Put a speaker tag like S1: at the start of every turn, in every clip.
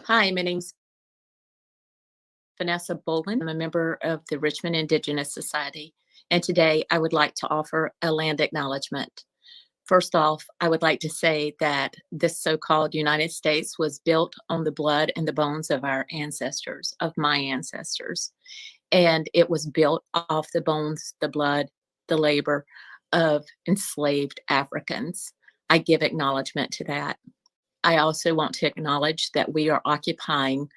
S1: Hi, my name's Vanessa Bolin. I'm a member of the Richmond Indigenous Society, and today I would like to offer a land acknowledgement. First off, I would like to say that this so-called United States was built on the blood and the bones of our ancestors, of my ancestors. And it was built off the bones, the blood, the labor of enslaved Africans. I give acknowledgement to that. I also want to acknowledge that we are occupying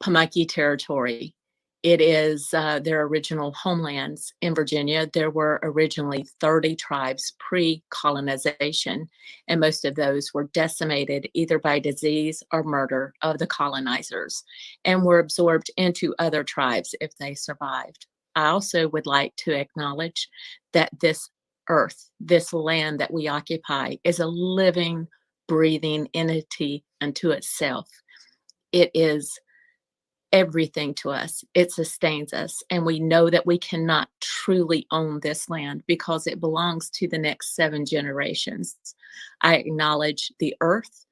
S1: Pamunkey territory. It is their original homelands in Virginia. There were originally 30 tribes pre-colonization, and most of those were decimated either by disease or murder of the colonizers and were absorbed into other tribes if they survived. I also would like to acknowledge that this earth, this land that we occupy, is a living, breathing entity unto itself. It is everything to us. It sustains us. And we know that we cannot truly own this land because it belongs to the next 7 generations. I acknowledge the earth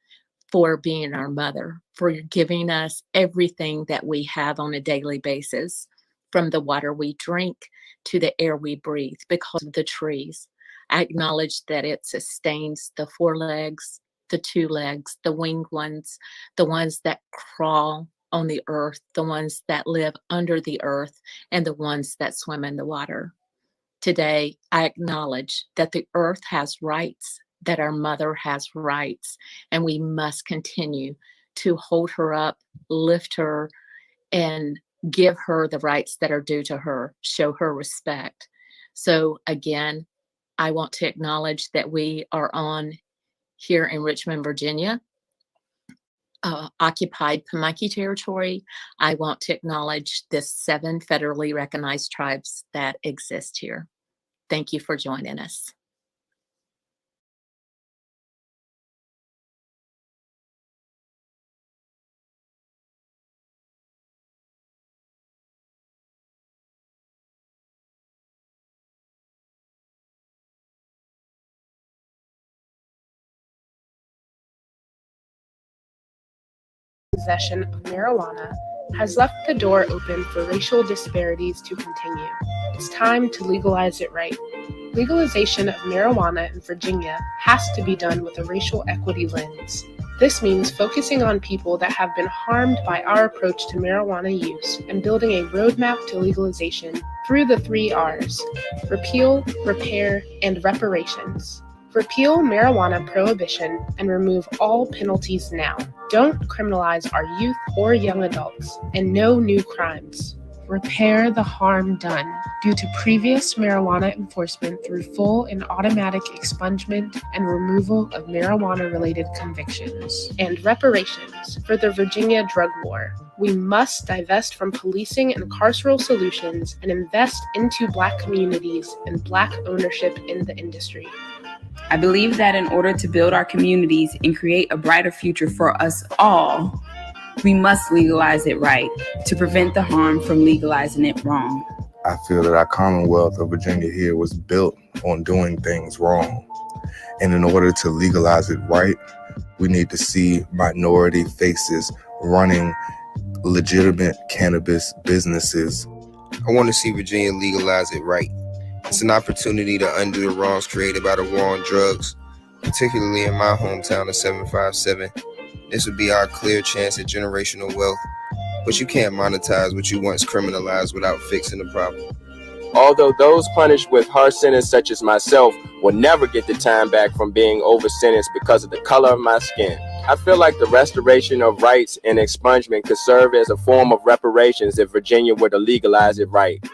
S1: for being our mother, for giving us everything that we have on a daily basis, from the water we drink to the air we breathe because of the trees. I acknowledge that it sustains the 4 legs, the 2 legs, the winged ones, the ones that crawl on the earth, the ones that live under the earth, and the ones that swim in the water. Today, I acknowledge that the earth has rights, that our mother has rights, and we must continue to hold her up, lift her, and give her the rights that are due to her, show her respect. So again, I want to acknowledge that we are on here in Richmond, Virginia, occupied Pamunkey territory. I want to acknowledge the 7 federally recognized tribes that exist here. Thank you for joining us.
S2: Possession of marijuana has left the door open for racial disparities to continue. It's time to legalize it right. Legalization of marijuana in Virginia has to be done with a racial equity lens. This means focusing on people that have been harmed by our approach to marijuana use and building a roadmap to legalization through the 3 R's: repeal, repair, and reparations. Repeal marijuana prohibition and remove all penalties now. Don't criminalize our youth or young adults, and no new crimes. Repair the harm done due to previous marijuana enforcement through full and automatic expungement and removal of marijuana-related convictions. And reparations for the Virginia drug war. We must divest from policing and carceral solutions and invest into Black communities and Black ownership in the industry.
S3: I believe that in order to build our communities and create a brighter future for us all, we must legalize it right to prevent the harm from legalizing it wrong.
S4: I feel that our Commonwealth of Virginia here was built on doing things wrong. And in order to legalize it right, we need to see minority faces running legitimate cannabis businesses.
S5: I want to see Virginia legalize it right. It's an opportunity to undo the wrongs created by the war on drugs, particularly in my hometown of 757. This would be our clear chance at generational wealth, but you can't monetize what you once criminalized without fixing the problem.
S6: Although those punished with harsh sentence such as myself will never get the time back from being over-sentenced because of the color of my skin, I feel like the restoration of rights and expungement could serve as a form of reparations if Virginia were to legalize it right.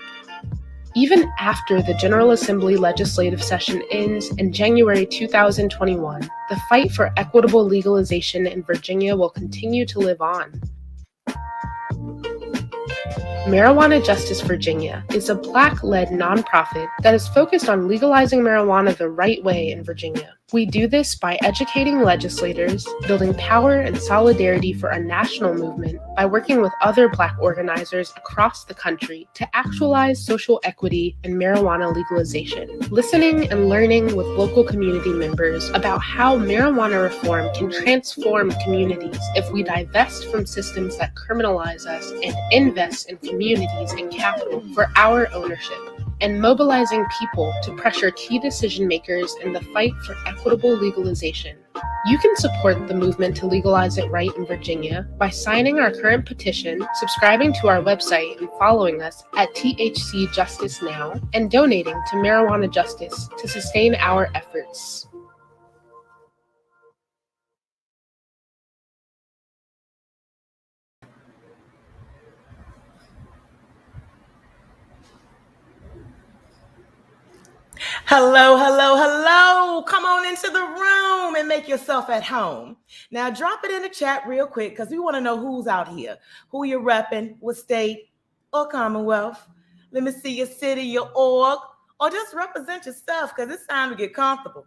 S2: Even after the General Assembly legislative session ends in January 2021, the fight for equitable legalization in Virginia will continue to live on. Marijuana Justice Virginia is a Black-led nonprofit that is focused on legalizing marijuana the right way in Virginia. We do this by educating legislators, building power and solidarity for a national movement, by working with other Black organizers across the country to actualize social equity and marijuana legalization, listening and learning with local community members about how marijuana reform can transform communities if we divest from systems that criminalize us and invest in communities and capital for our ownership, and mobilizing people to pressure key decision makers in the fight for equitable legalization. You can support the movement to legalize it right in Virginia by signing our current petition, subscribing to our website, and following us at THC Justice Now, and donating to Marijuana Justice to sustain our efforts.
S7: Hello, hello, hello. Come on into the room and make yourself at home. Now, drop it in the chat real quick because we want to know who's out here, who you're repping, what state or Commonwealth. Let me see your city, your org, or just represent yourself because it's time to get comfortable.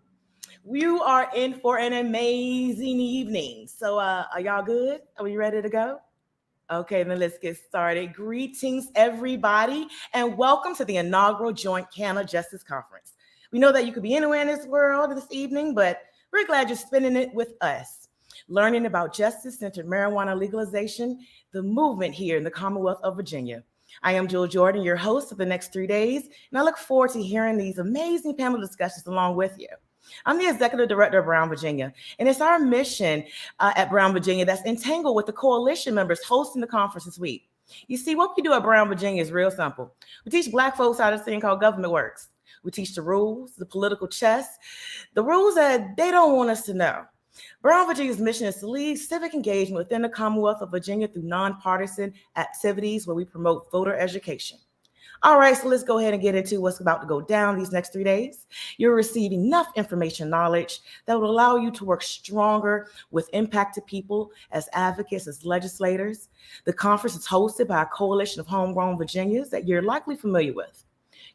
S7: You are in for an amazing evening. So are y'all good? Are we ready to go? Okay, then let's get started. Greetings, everybody, and welcome to the inaugural Joint CannaJustice Conference. We know that you could be anywhere in this world this evening, but we're glad you're spending it with us, learning about justice-centered marijuana legalization, the movement here in the Commonwealth of Virginia. I am Jill Jordan, your host for the next 3 days, and I look forward to hearing these amazing panel discussions along with you. I'm the executive director of Brown, Virginia, and it's our mission at Brown, Virginia that's entangled with the coalition members hosting the conference this week. You see, what we do at Brown, Virginia is real simple. We teach Black folks how this thing called government works. We teach the rules, the political chess, the rules that they don't want us to know. Brown, Virginia's mission is to lead civic engagement within the Commonwealth of Virginia through nonpartisan activities where we promote voter education. All right, so let's go ahead and get into what's about to go down these next 3 days. You'll receive enough information and knowledge that will allow you to work stronger with impacted people as advocates, as legislators. The conference is hosted by a coalition of homegrown Virginians that you're likely familiar with.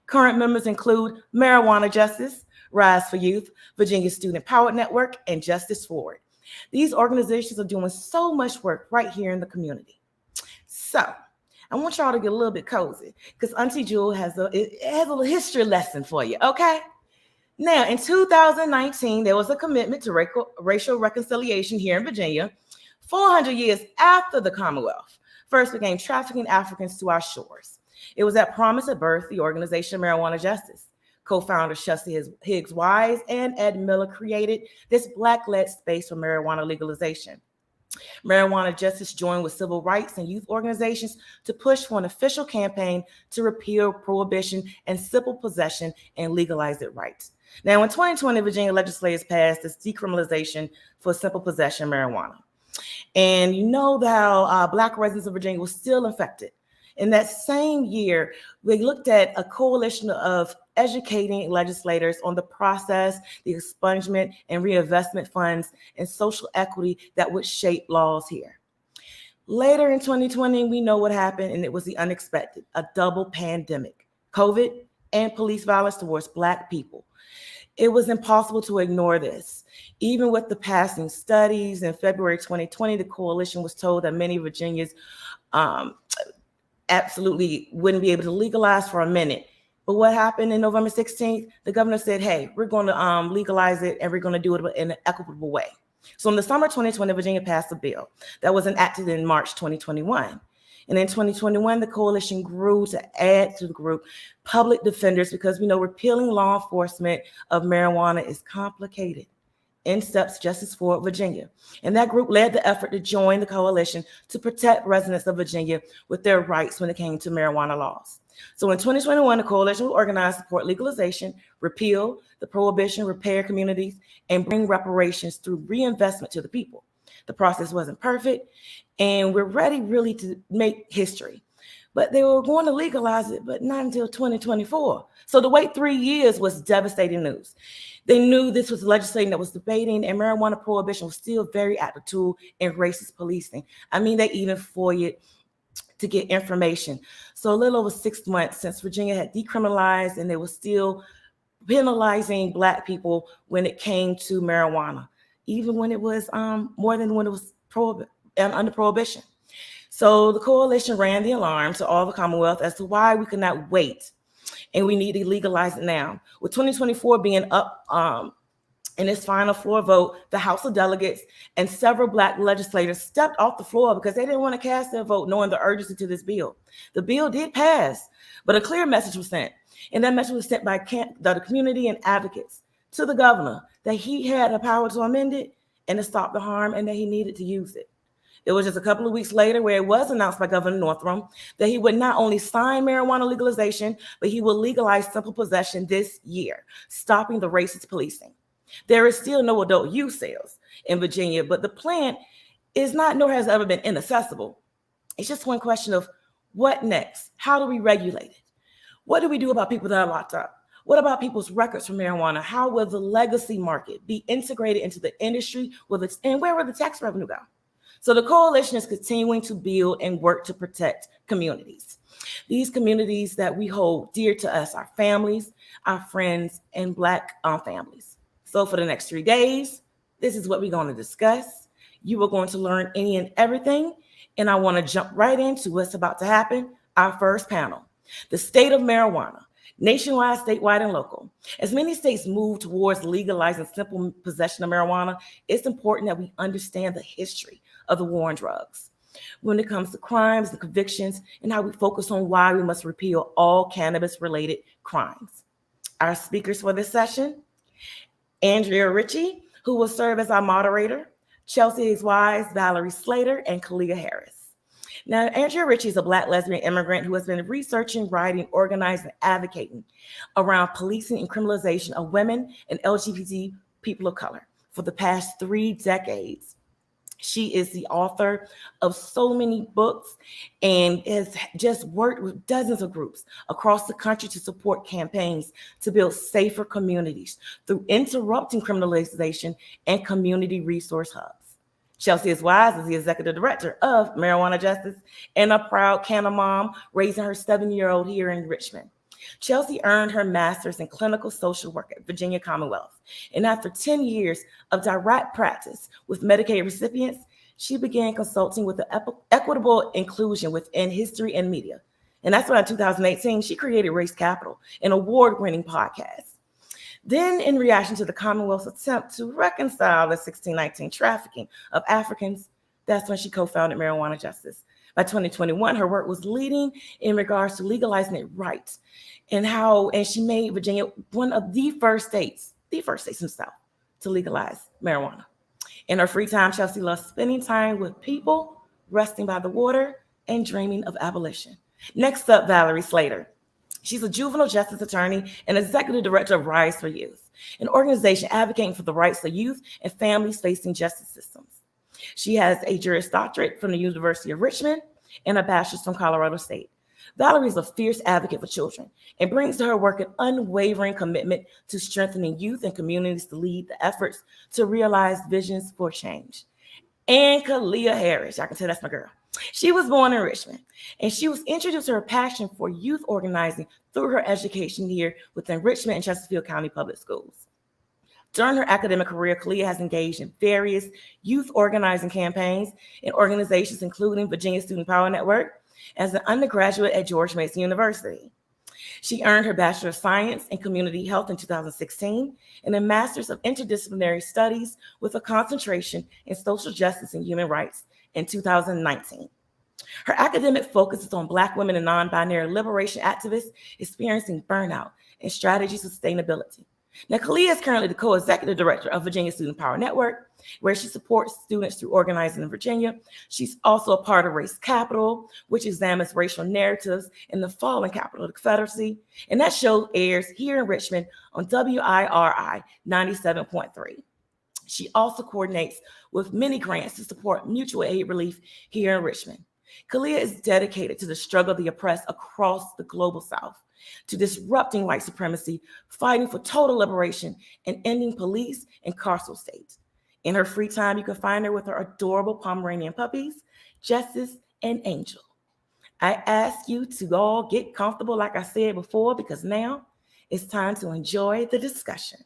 S7: Current members include Marijuana Justice, Rise for Youth, Virginia Student Power Network, and Justice Forward. These organizations are doing so much work right here in the community. So, I want y'all to get a little bit cozy because Auntie Jewel has a history lesson for you, okay? Now, in 2019, there was a commitment to racial reconciliation here in Virginia, 400 years after the Commonwealth first began trafficking Africans to our shores. It was that promise that birthed the organization Marijuana Justice. Co-founder Shussie Higgs Wise and Ed Miller created this Black-led space for marijuana legalization. Marijuana Justice joined with civil rights and youth organizations to push for an official campaign to repeal prohibition and simple possession and legalize it right. Now, in 2020, Virginia legislators passed this decriminalization for simple possession of marijuana. And you know how Black residents of Virginia were still infected. In that same year, we looked at a coalition of educating legislators on the process, the expungement and reinvestment funds, and social equity that would shape laws here. Later in 2020, we know what happened, and it was the unexpected, a double pandemic, COVID and police violence towards Black people. It was impossible to ignore this. Even with the passing studies in February 2020, the coalition was told that many Virginians absolutely wouldn't be able to legalize for a minute. But what happened in November 16th? The governor said, hey, we're going to legalize it and we're going to do it in an equitable way. So in the summer 2020, Virginia passed a bill that was enacted in March 2021. And in 2021, the coalition grew to add to the group public defenders because we know repealing law enforcement of marijuana is complicated. In steps Justice Forward, Virginia. And that group led the effort to join the coalition to protect residents of Virginia with their rights when it came to marijuana laws. So in 2021, the coalition will organize support legalization, repeal the prohibition, repair communities, and bring reparations through reinvestment to the people. The process wasn't perfect, and we're ready really to make history. But they were going to legalize it, but not until 2024. So to wait 3 years was devastating news. They knew this was legislation that was debating, and marijuana prohibition was still a very active tool in racist policing. I mean, they even FOIA'd to get information. So a little over 6 months since Virginia had decriminalized, and they were still penalizing Black people when it came to marijuana, even when it was more than when it was under prohibition. So the coalition ran the alarm to all the Commonwealth as to why we could not wait and we need to legalize it now. With 2024 being up in its final floor vote, the House of Delegates and several Black legislators stepped off the floor because they didn't want to cast their vote knowing the urgency to this bill. The bill did pass, but a clear message was sent. And that message was sent by the community and advocates to the governor that he had the power to amend it and to stop the harm and that he needed to use it. It was just a couple of weeks later where it was announced by Governor Northam that he would not only sign marijuana legalization, but he will legalize simple possession this year, stopping the racist policing. There is still no adult use sales in Virginia, but the plant is not, nor has ever been, inaccessible. It's just one question of what next? How do we regulate it? What do we do about people that are locked up? What about people's records for marijuana? How will the legacy market be integrated into the industry? And where will the tax revenue go? So the coalition is continuing to build and work to protect communities. These communities that we hold dear to us, our families, our friends, and Black families. So for the next 3 days, this is what we're going to discuss. You are going to learn any and everything. And I want to jump right into what's about to happen. Our first panel, the state of marijuana, nationwide, statewide, and local. As many states move towards legalizing simple possession of marijuana, it's important that we understand the history of the war on drugs when it comes to crimes and convictions, and how we focus on why we must repeal all cannabis-related crimes. Our speakers for this session, Andrea Ritchie, who will serve as our moderator, Chelsea Hayes Wise, Valerie Slater, and Kalia Harris. Now, Andrea Ritchie is a Black lesbian immigrant who has been researching, writing, organizing, and advocating around policing and criminalization of women and LGBT people of color for the past 3 decades. She is the author of so many books and has just worked with dozens of groups across the country to support campaigns to build safer communities through interrupting criminalization and community resource hubs. Chelsea is Wise is the executive director of Marijuana Justice and a proud Canna mom, raising her 7-year-old here in Richmond. Chelsea earned her master's in clinical social work at Virginia Commonwealth. And after 10 years of direct practice with Medicaid recipients, she began consulting with the equitable inclusion within history and media. And that's why in 2018, she created Race Capital, an award-winning podcast. Then, in reaction to the Commonwealth's attempt to reconcile the 1619 trafficking of Africans, that's when she co-founded Marijuana Justice. By 2021, her work was leading in regards to legalizing it right, and she made Virginia one of the first states in the South to legalize marijuana. In her free time, Chelsea loves spending time with people, resting by the water, and dreaming of abolition. Next up, Valerie Slater. She's a juvenile justice attorney and executive director of Rise for Youth, an organization advocating for the rights of youth and families facing justice systems. She has a Juris Doctorate from the University of Richmond and a bachelor's from Colorado State. Valerie is a fierce advocate for children and brings to her work an unwavering commitment to strengthening youth and communities to lead the efforts to realize visions for change. And Kalia Harris, I can tell that's my girl. She was born in Richmond, and she was introduced to her passion for youth organizing through her education here within Richmond and Chesterfield County Public Schools. During her academic career, Kalia has engaged in various youth organizing campaigns in organizations including Virginia Student Power Network as an undergraduate at George Mason University. She earned her Bachelor of Science in Community Health in 2016 and a Master's of Interdisciplinary Studies with a concentration in Social Justice and Human Rights in 2019. Her academic focus is on Black women and non-binary liberation activists experiencing burnout and strategy sustainability. Now, Kalia is currently the co-executive director of Virginia Student Power Network, where she supports students through organizing in Virginia. She's also a part of Race Capital, which examines racial narratives in the fallen capital of the Confederacy. And that show airs here in Richmond on WIRI 97.3. She also coordinates with many grants to support mutual aid relief here in Richmond. Kalia is dedicated to the struggle of the oppressed across the global South, to disrupting white supremacy, fighting for total liberation, and ending police and carceral states. In her free time, you can find her with her adorable Pomeranian puppies, Justice and Angel. I ask you to all get comfortable, like I said before, because now It's time to enjoy the discussion.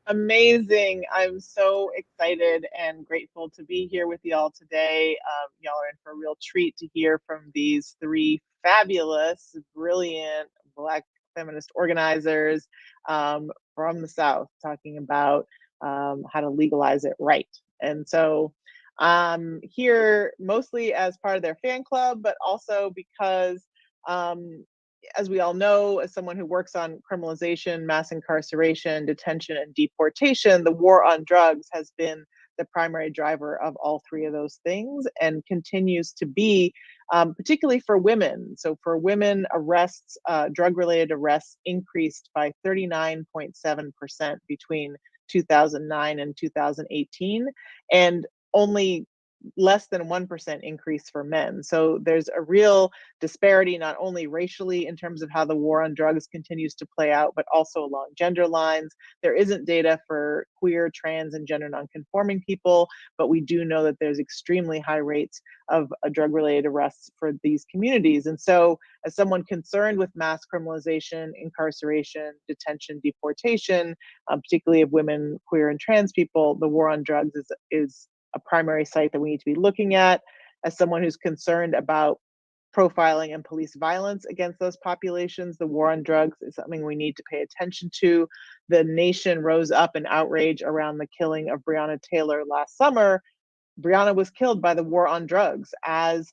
S8: Amazing. I'm so excited and grateful to be here with y'all today. Y'all are in for a real treat to hear from these three fabulous, brilliant Black feminist organizers from the South talking about how to legalize it right. And so here mostly as part of their fan club, but also because as we all know, as someone who works on criminalization, mass incarceration, detention, and deportation, the war on drugs has been the primary driver of all three of those things and continues to be, particularly for women. So for women, arrests, drug-related arrests increased by 39.7% between 2009 and 2018, and only less than 1% increase for men. So there's a real disparity, not only racially in terms of how the war on drugs continues to play out, but also along gender lines. There isn't data for queer, trans, and gender nonconforming people, but we do know that there's extremely high rates of drug-related arrests for these communities. And so as someone concerned with mass criminalization, incarceration, detention, deportation, particularly of women, queer, and trans people, the war on drugs is a primary site that we need to be looking at. As someone who's concerned about profiling and police violence against those populations, the war on drugs is something we need to pay attention to. The nation rose up in outrage around the killing of Breonna Taylor last summer. Breonna was killed by the war on drugs, as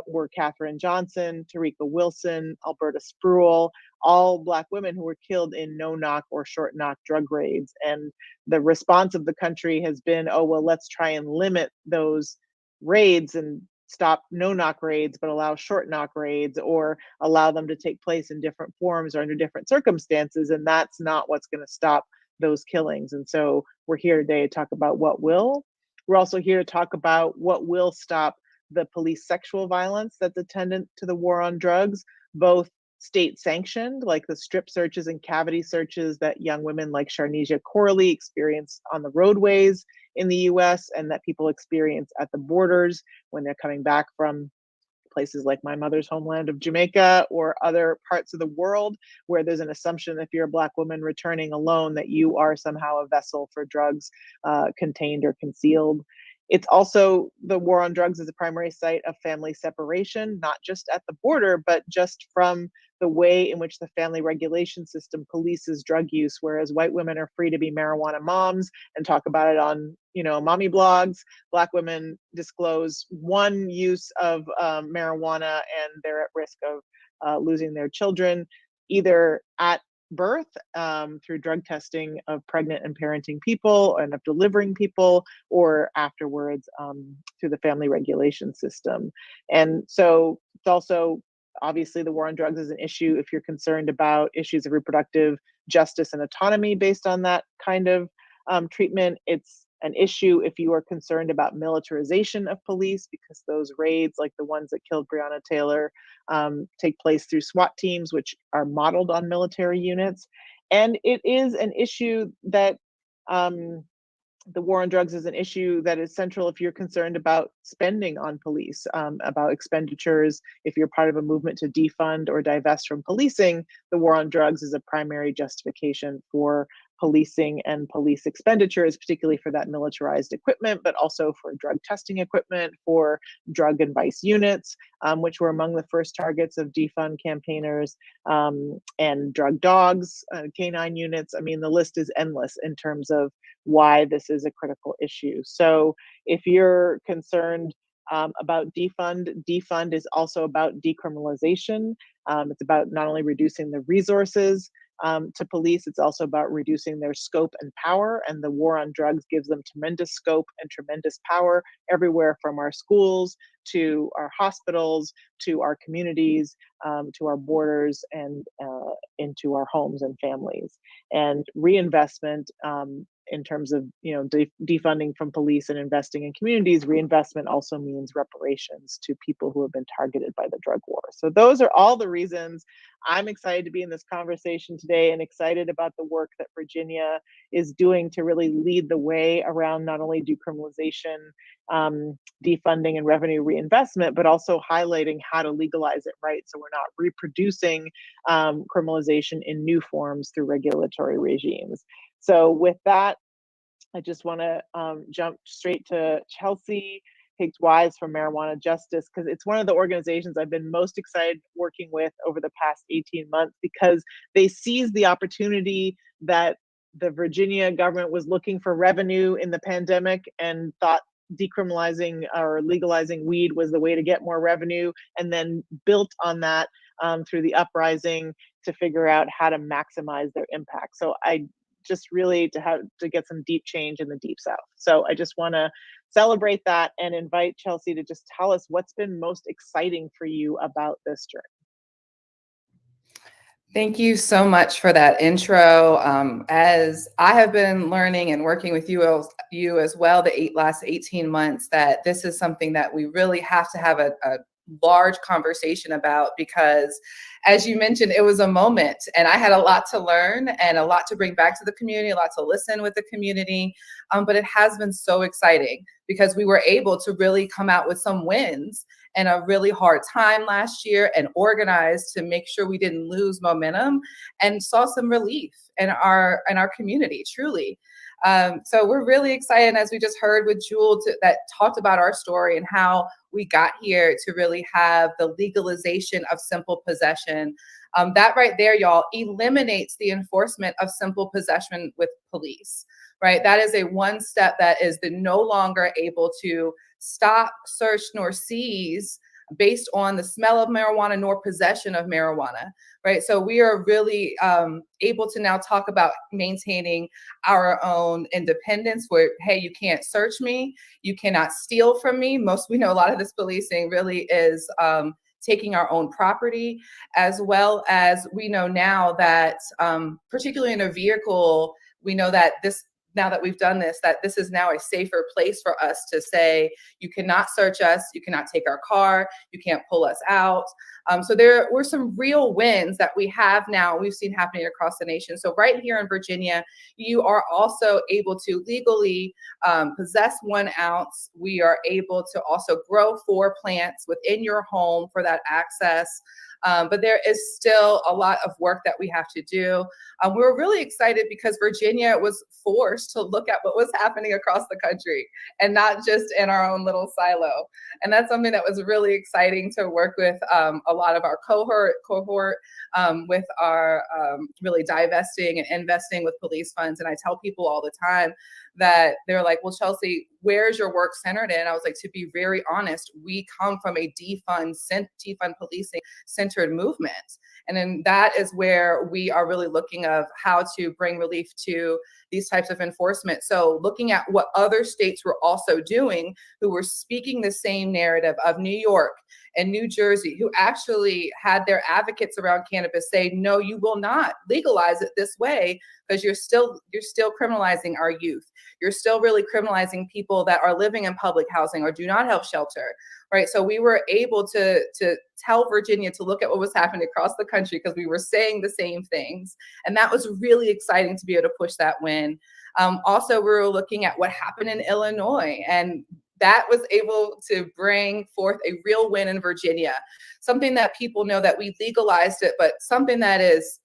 S8: were Katherine Johnson, Tarika Wilson, Alberta Spruill, all Black women who were killed in no-knock or short-knock drug raids. And the response of the country has been, oh, well, let's try and limit those raids and stop no-knock raids, but allow short-knock raids, or allow them to take place in different forms or under different circumstances. And that's not what's going to stop those killings. And so we're here today to talk about what will. We're also here to talk about what will stop the police sexual violence that's attendant to the war on drugs, both state sanctioned, like the strip searches and cavity searches that young women like Sharnesia Corley experience on the roadways in the US, and that people experience at the borders when they're coming back from places like my mother's homeland of Jamaica or other parts of the world, where there's an assumption if you're a Black woman returning alone that you are somehow a vessel for drugs contained or concealed. It's also, the war on drugs is a primary site of family separation, not just at the border, but just from the way in which the family regulation system polices drug use. Whereas white women are free to be marijuana moms and talk about it on, mommy blogs, Black women disclose one use of marijuana and they're at risk of losing their children, either at birth through drug testing of pregnant and parenting people and of delivering people, or afterwards through the family regulation system. And so it's also, obviously, the war on drugs is an issue if you're concerned about issues of reproductive justice and autonomy based on that kind of treatment. It's an issue if you are concerned about militarization of police, because those raids, like the ones that killed Breonna Taylor, take place through SWAT teams, which are modeled on military units. And it is an issue that the war on drugs is an issue that is central if you're concerned about spending on police, about expenditures. If you're part of a movement to defund or divest from policing, the war on drugs is a primary justification for policing and police expenditures, particularly for that militarized equipment, but also for drug testing equipment, for drug and vice units, which were among the first targets of defund campaigners, and drug dogs, canine units. I mean, the list is endless in terms of why this is a critical issue. So if you're concerned about defund is also about decriminalization. It's about not only reducing the resources to police, it's also about reducing their scope and power. And the war on drugs gives them tremendous scope and tremendous power everywhere, from our schools to our hospitals, to our communities, to our borders, and into our homes and families. And reinvestment in terms of, defunding from police and investing in communities, reinvestment also means reparations to people who have been targeted by the drug war. So those are all the reasons I'm excited to be in this conversation today, and excited about the work that Virginia is doing to really lead the way around not only decriminalization, defunding, and revenue reinvestment, but also highlighting how to legalize it, right? So we're not reproducing criminalization in new forms through regulatory regimes. So with that, I just want to jump straight to Chelsea Higgs-Wise from Marijuana Justice, because it's one of the organizations I've been most excited working with over the past 18 months, because they seized the opportunity that the Virginia government was looking for revenue in the pandemic and thought decriminalizing or legalizing weed was the way to get more revenue, and then built on that through the uprising to figure out how to maximize their impact. So I just really to get some deep change in the Deep South. So I just want to celebrate that and invite Chelsea to just tell us what's been most exciting for you about this journey.
S9: Thank you so much for that intro. As I have been learning and working with you as well the last 18 months, that this is something that we really have to have a large conversation about, because as you mentioned, it was a moment and I had a lot to learn and a lot to bring back to the community, a lot to listen with the community. But it has been so exciting because we were able to really come out with some wins in a really hard time last year and organized to make sure we didn't lose momentum and saw some relief in our community, truly. So we're really excited, as we just heard with Jewel, that talked about our story and how we got here to really have the legalization of simple possession. That right there, y'all, eliminates the enforcement of simple possession with police, right? That is a one step that is no longer able to stop, search, nor seize based on the smell of marijuana nor possession of marijuana, right? So we are really able to now talk about maintaining our own independence where, hey, you can't search me, you cannot steal from me. We know a lot of this policing really is taking our own property, as well as we know now that particularly in a vehicle, we know that now that we've done this, that this is now a safer place for us to say, you cannot search us, you cannot take our car, you can't pull us out. So there were some real wins that we have now, we've seen happening across the nation. So right here in Virginia, you are also able to legally possess 1 ounce. We are able to also grow 4 plants within your home for that access. But there is still a lot of work that we have to do. We're really excited because Virginia was forced to look at what was happening across the country and not just in our own little silo. And that's something that was really exciting to work with a lot of our cohort with our really divesting and investing with police funds. And I tell people all the time that they're like, well, Chelsea, where's your work centered in? I was like, to be very honest, we come from a defund policing centered movement. And then that is where we are really looking of how to bring relief to these types of enforcement. So looking at what other states were also doing, who were speaking the same narrative of New York and New Jersey, who actually had their advocates around cannabis say, no, you will not legalize it this way, because you're still criminalizing our youth. You're still really criminalizing people that are living in public housing or do not have shelter, right? So we were able to tell Virginia to look at what was happening across the country because we were saying the same things. And that was really exciting to be able to push that win. Also, we were looking at what happened in Illinois, and that was able to bring forth a real win in Virginia. Something that people know that we legalized it, but something that is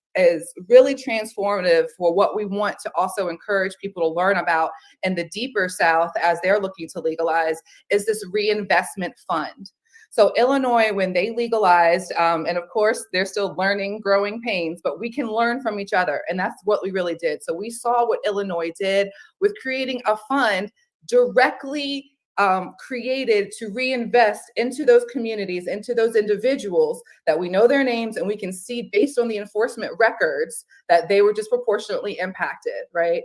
S9: really transformative for what we want to also encourage people to learn about in the deeper South as they're looking to legalize is this reinvestment fund. So Illinois, when they legalized, and of course, they're still learning, growing pains, but we can learn from each other. And that's what we really did. So we saw what Illinois did with creating a fund directly created to reinvest into those communities, into those individuals that we know their names and we can see based on the enforcement records that they were disproportionately impacted, right,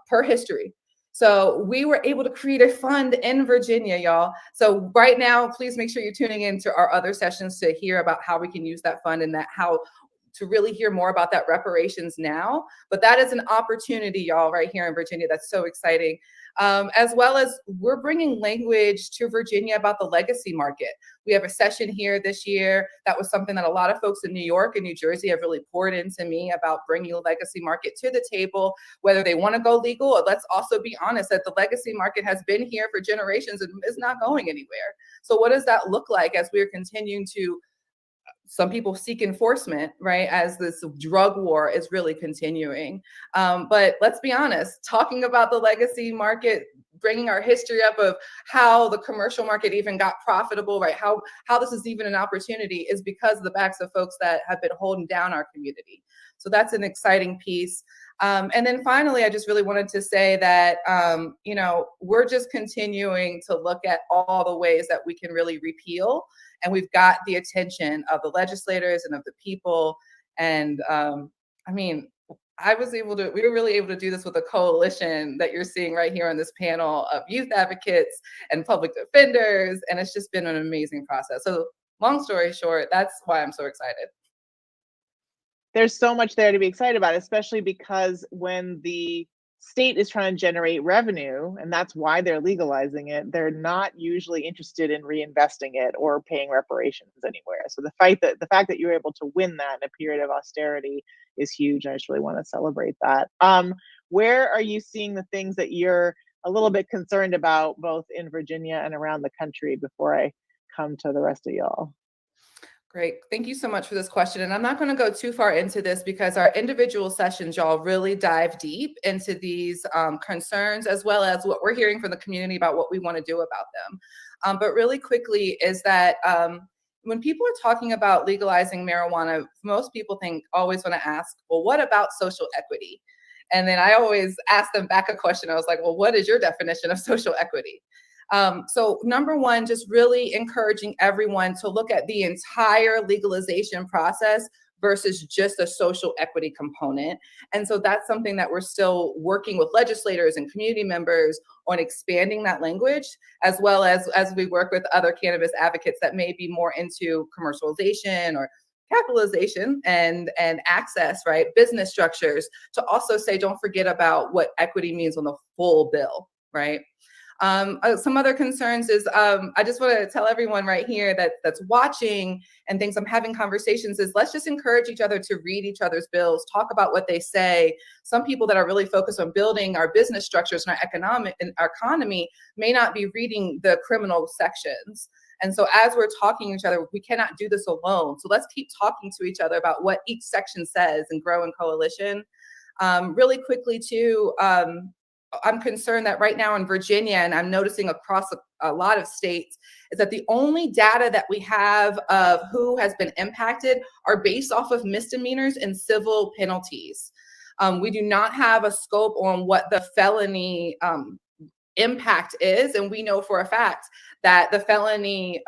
S9: per history. So we were able to create a fund in Virginia, y'all. So right now, please make sure you're tuning into our other sessions to hear about how we can use that fund and how to really hear more about that reparations now. But that is an opportunity, y'all, right here in Virginia. That's so exciting. As well as we're bringing language to Virginia about the legacy market. We have a session here this year. That was something that a lot of folks in New York and New Jersey have really poured into me about bringing the legacy market to the table, whether they want to go legal, or let's also be honest that the legacy market has been here for generations and is not going anywhere. So what does that look like as we're continuing to, some people seek enforcement, right, as this drug war is really continuing. But let's be honest, talking about the legacy market, bringing our history up of how the commercial market even got profitable, right, how this is even an opportunity is because of the backs of folks that have been holding down our community. So that's an exciting piece. And then finally, I just really wanted to say that, you know, we're just continuing to look at all the ways that we can really repeal. And we've got the attention of the legislators and of the people. And I mean, we were really able to do this with a coalition that you're seeing right here on this panel of youth advocates and public defenders. And it's just been an amazing process. So long story short, that's why I'm so excited.
S8: There's so much there to be excited about, especially because when the state is trying to generate revenue, and that's why they're legalizing it, they're not usually interested in reinvesting it or paying reparations anywhere. So the fact that you're able to win that in a period of austerity is huge. I just really want to celebrate that. Where are you seeing the things that you're a little bit concerned about, both in Virginia and around the country, before I come to the rest of y'all?
S9: Great. Thank you so much for this question. And I'm not going to go too far into this because our individual sessions, y'all, really dive deep into these concerns, as well as what we're hearing from the community about what we want to do about them. But really quickly is that when people are talking about legalizing marijuana, most people always want to ask, well, what about social equity? And then I always ask them back a question. I was like, well, what is your definition of social equity? So number one, just really encouraging everyone to look at the entire legalization process versus just a social equity component. And so that's something that we're still working with legislators and community members on expanding that language, as well as we work with other cannabis advocates that may be more into commercialization or capitalization and access, right? Business structures, to also say, don't forget about what equity means on the full bill, right? Some other concerns is I just want to tell everyone right here that's watching and thinks I'm having conversations is let's just encourage each other to read each other's bills, talk about what they say. Some people that are really focused on building our business structures and our economy may not be reading the criminal sections. And so as we're talking to each other, we cannot do this alone. So let's keep talking to each other about what each section says and grow in coalition. Really quickly too, I'm concerned that right now in Virginia, and I'm noticing across a lot of states, is that the only data that we have of who has been impacted are based off of misdemeanors and civil penalties. We do not have a scope on what the felony impact is. And we know for a fact that the felony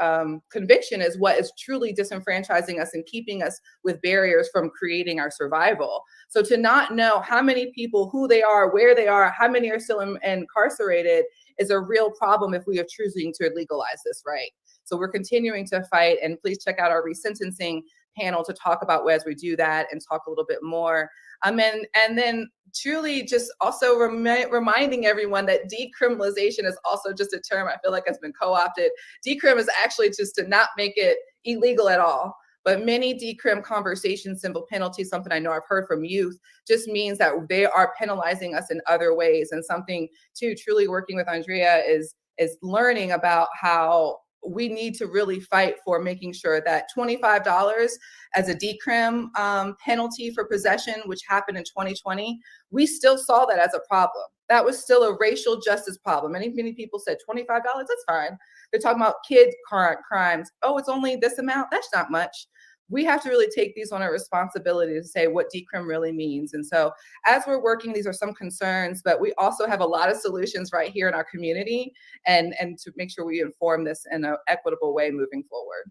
S9: conviction is what is truly disenfranchising us and keeping us with barriers from creating our survival. So to not know how many people, who they are, where they are, how many are still incarcerated is a real problem if we are choosing to legalize this, right? So we're continuing to fight, and please check out our resentencing panel to talk about as we do that and talk a little bit more. And then truly just also reminding everyone that decriminalization is also just a term I feel like has been co-opted. Decrim is actually just to not make it illegal at all. But many decrim conversations, simple penalties, something I know I've heard from youth, just means that they are penalizing us in other ways. And something too, truly working with Andrea is learning about how we need to really fight for making sure that $25 as a decrim penalty for possession, which happened in 2020, we still saw that as a problem. That was still a racial justice problem. Many people said $25, that's fine. They're talking about kid crimes. Oh, it's only this amount? That's not much. We have to really take these on a responsibility to say what decrim really means. And so as we're working, these are some concerns, but we also have a lot of solutions right here in our community and to make sure we inform this in an equitable way moving forward.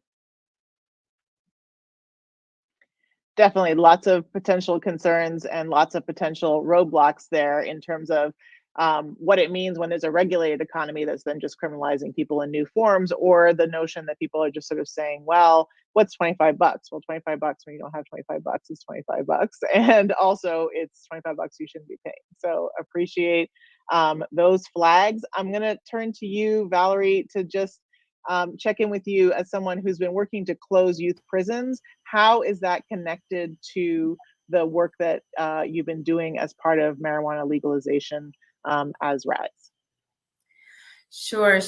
S8: Definitely lots of potential concerns and lots of potential roadblocks there in terms of what it means when there's a regulated economy that's then just criminalizing people in new forms, or the notion that people are just sort of saying, well, what's $25? Well, $25 when you don't have $25 is $25. And also it's $25 you shouldn't be paying. So appreciate those flags. I'm going to turn to you, Valerie, to just check in with you as someone who's been working to close youth prisons. How is that connected to the work that you've been doing as part of marijuana legalization as RADS?
S3: Sure.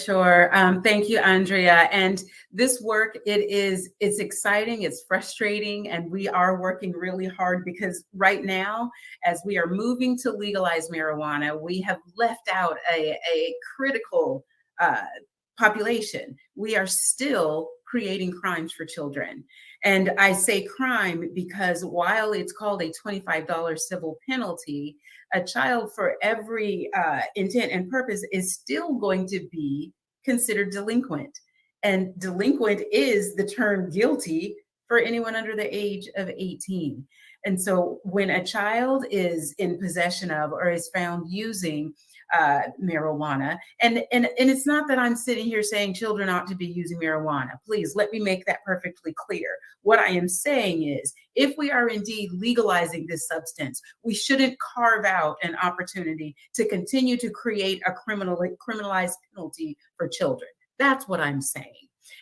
S3: Thank you, Andrea. And this work, it's exciting, it's frustrating, and we are working really hard because right now, as we are moving to legalize marijuana, we have left out a critical population. We are still creating crimes for children. And I say crime because while it's called a $25 civil penalty, a child for every intent and purpose is still going to be considered delinquent. And delinquent is the term guilty for anyone under the age of 18. And so when a child is in possession of or is found using marijuana, and it's not that I'm sitting here saying children ought to be using marijuana. Please let me make that perfectly clear. What I am saying is, if we are indeed legalizing this substance, we shouldn't carve out an opportunity to continue to create a criminalized penalty for children. That's what I'm saying.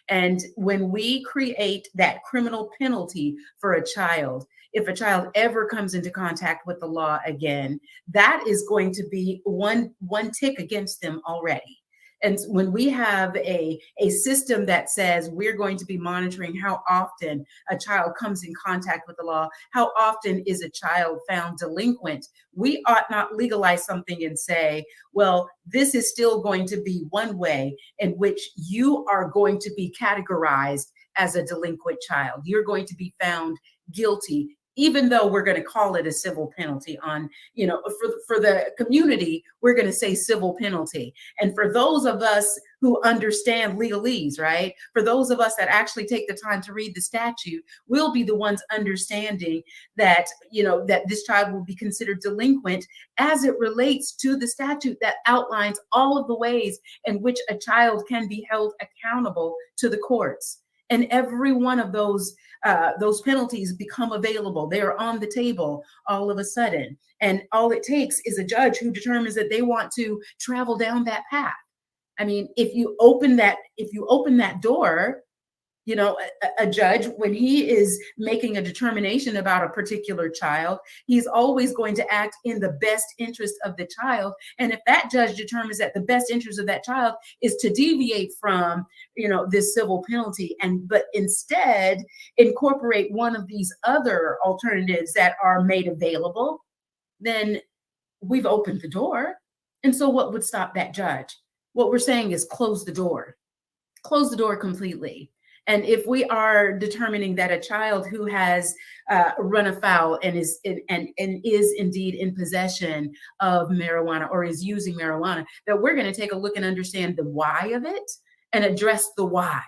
S3: And when we create that criminal penalty for a child, if a child ever comes into contact with the law again, that is going to be one tick against them already. And when we have a system that says we're going to be monitoring how often a child comes in contact with the law, how often is a child found delinquent, we ought not legalize something and say, well, this is still going to be one way in which you are going to be categorized as a delinquent child. You're going to be found guilty, even though we're going to call it a civil penalty. On, for the community, we're going to say civil penalty. And for those of us who understand legalese, right? For those of us that actually take the time to read the statute, we'll be the ones understanding that, that this child will be considered delinquent as it relates to the statute that outlines all of the ways in which a child can be held accountable to the courts. And every one of those penalties become available. They are on the table all of a sudden. And all it takes is a judge who determines that they want to travel down that path. I mean, if you open that door, a judge, when he is making a determination about a particular child, he's always going to act in the best interest of the child. And if that judge determines that the best interest of that child is to deviate from, this civil penalty, but instead incorporate one of these other alternatives that are made available, then we've opened the door. And so what would stop that judge? What we're saying is close the door completely. And if we are determining that a child who has run afoul and is indeed in possession of marijuana or is using marijuana, that we're going to take a look and understand the why of it and address the why,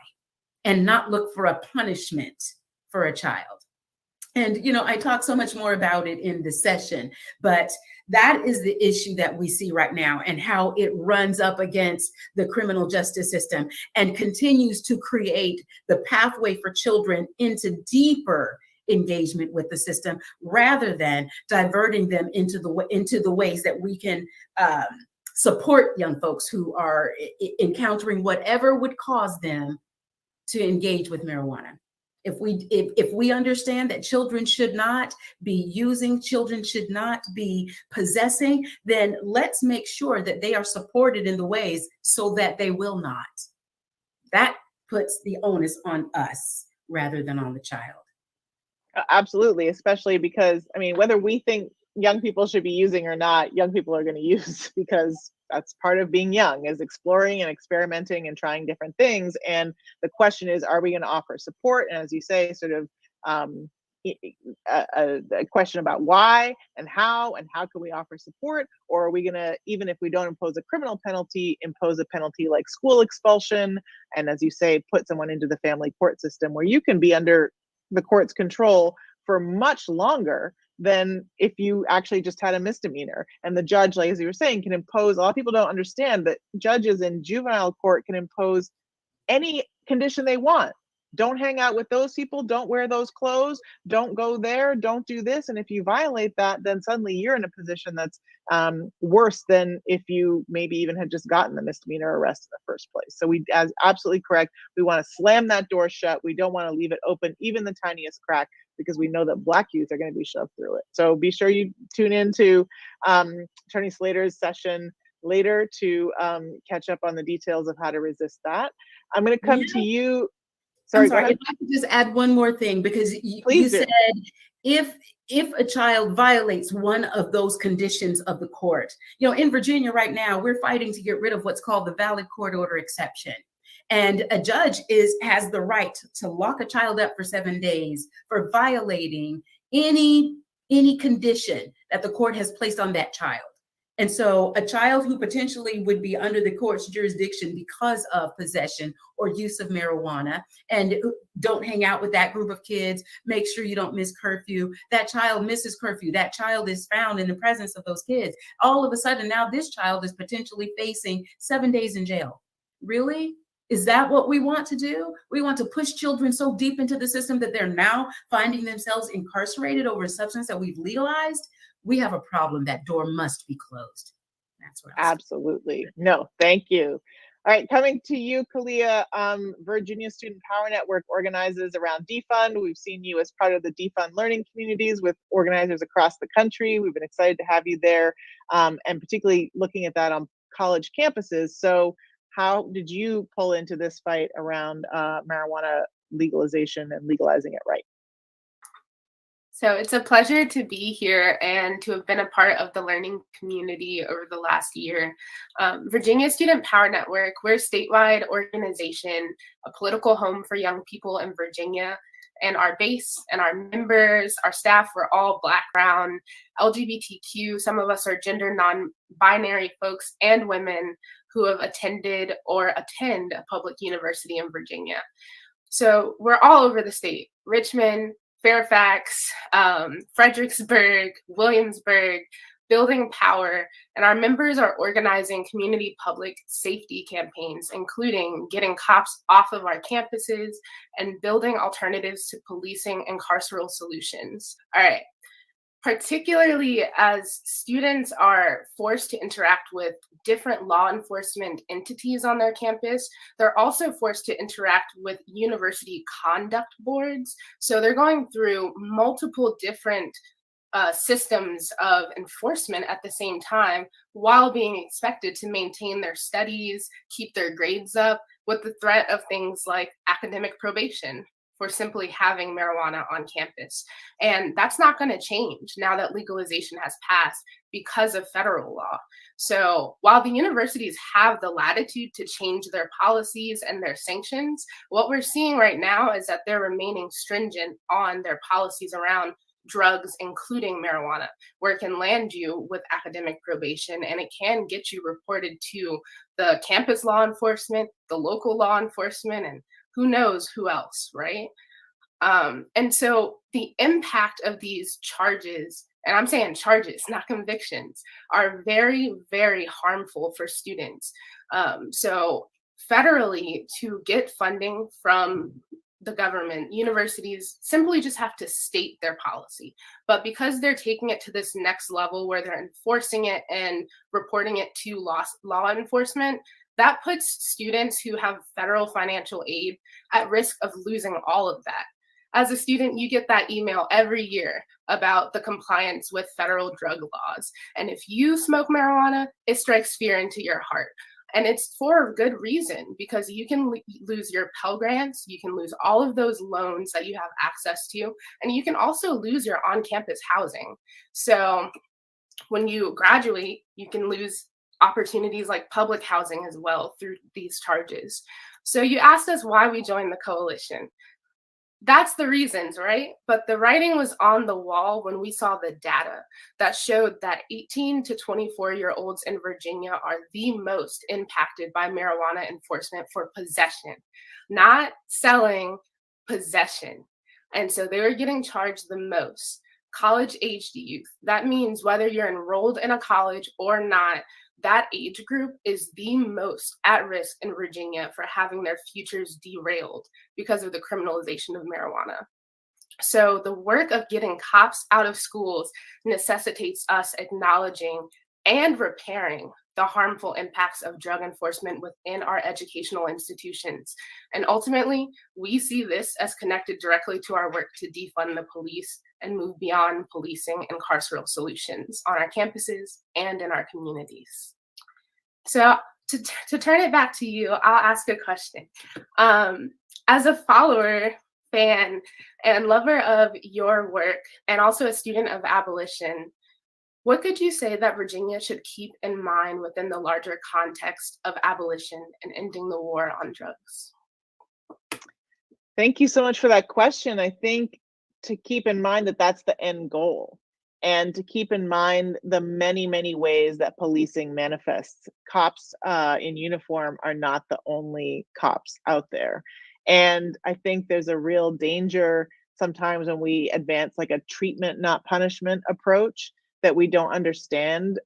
S3: and not look for a punishment for a child. And, I talk so much more about it in the session, but that is the issue that we see right now, and how it runs up against the criminal justice system and continues to create the pathway for children into deeper engagement with the system, rather than diverting them into the ways that we can support young folks who are encountering whatever would cause them to engage with marijuana. If we understand that children should not be using, children should not be possessing, then let's make sure that they are supported in the ways so that they will not. That puts the onus on us rather than on the child.
S8: Absolutely, especially because, whether we think young people should be using or not, young people are going to use, because that's part of being young, is exploring and experimenting and trying different things. And the question is, are we going to offer support? And as you say, sort of a question about why and how can we offer support? Or are we going to, even if we don't impose a criminal penalty, impose a penalty like school expulsion? And as you say, put someone into the family court system where you can be under the court's control for much longer than if you actually just had a misdemeanor. And the judge, like as you were saying, can impose, a lot of people don't understand that judges in juvenile court can impose any condition they want. Don't hang out with those people, don't wear those clothes, don't go there, don't do this. And if you violate that, then suddenly you're in a position that's worse than if you maybe even had just gotten the misdemeanor arrest in the first place. So we, as absolutely correct, we want to slam that door shut. We don't want to leave it open, even the tiniest crack, because we know that Black youth are going to be shoved through it. So be sure you tune into Attorney Slater's session later to catch up on the details of how to resist that. I'm going to come to you. Sorry,
S3: If I could just add one more thing, because you said if a child violates one of those conditions of the court, in Virginia right now, we're fighting to get rid of what's called the valid court order exception. And a judge has the right to lock a child up for 7 days for violating any condition that the court has placed on that child. And so a child who potentially would be under the court's jurisdiction because of possession or use of marijuana, and don't hang out with that group of kids, make sure you don't miss curfew. That child misses curfew. That child is found in the presence of those kids. All of a sudden, now this child is potentially facing 7 days in jail. Really? Is that what we want to do? We want to push children so deep into the system that they're now finding themselves incarcerated over a substance that we've legalized? We have a problem. That door must be closed. That's what
S8: absolutely. No, thank you. All right, coming to you, Kalia. Virginia Student Power Network organizes around defund. We've seen you as part of the defund learning communities with organizers across the country. We've been excited to have you there, and particularly looking at that on college campuses. So how did you pull into this fight around marijuana legalization and legalizing it right?
S10: So it's a pleasure to be here and to have been a part of the learning community over the last year. Virginia Student Power Network, we're a statewide organization, a political home for young people in Virginia. And our base and our members, our staff, we're all Black, brown, LGBTQ. Some of us are gender non-binary folks and women who have attended or attend a public university in Virginia. So we're all over the state: Richmond, Fairfax, Fredericksburg, Williamsburg, building power, and our members are organizing community public safety campaigns, including getting cops off of our campuses and building alternatives to policing and carceral solutions. All right. Particularly as students are forced to interact with different law enforcement entities on their campus, they're also forced to interact with university conduct boards. So they're going through multiple different systems of enforcement at the same time, while being expected to maintain their studies, keep their grades up, with the threat of things like academic probation for simply having marijuana on campus. And that's not going to change now that legalization has passed because of federal law. So while the universities have the latitude to change their policies and their sanctions, what we're seeing right now is that they're remaining stringent on their policies around drugs, including marijuana, where it can land you with academic probation and it can get you reported to the campus law enforcement, the local law enforcement, and who knows who else, right? And so the impact of these charges, and I'm saying charges, not convictions, are very, very harmful for students. So federally, to get funding from the government, universities simply just have to state their policy. But because they're taking it to this next level where they're enforcing it and reporting it to law enforcement, that puts students who have federal financial aid at risk of losing all of that. As a student, you get that email every year about the compliance with federal drug laws. And if you smoke marijuana, it strikes fear into your heart. And it's for good reason, because you can lose your Pell Grants, you can lose all of those loans that you have access to, and you can also lose your on-campus housing. So when you graduate, you can lose opportunities like public housing as well through these charges. So you asked us why we joined the coalition. That's the reasons, right? But the writing was on the wall when we saw the data that showed that 18 to 24-year-olds in Virginia are the most impacted by marijuana enforcement for possession, not selling, possession. And so they were getting charged the most. college-aged youth. That means whether you're enrolled in a college or not, that age group is the most at risk in Virginia for having their futures derailed because of the criminalization of marijuana. So the work of getting cops out of schools necessitates us acknowledging and repairing the harmful impacts of drug enforcement within our educational institutions. And ultimately, we see this as connected directly to our work to defund the police and move beyond policing and carceral solutions on our campuses and in our communities. So to turn it back to you, I'll ask a question. As a follower, fan, and lover of your work, and also a student of abolition, what could you say that Virginia should keep in mind within the larger context of abolition and ending the war on drugs?
S8: Thank you so much for that question. I think to keep in mind that that's the end goal, and to keep in mind the many, many ways that policing manifests. Cops in uniform are not the only cops out there. And I think there's a real danger sometimes when we advance like a treatment, not punishment approach that we don't understand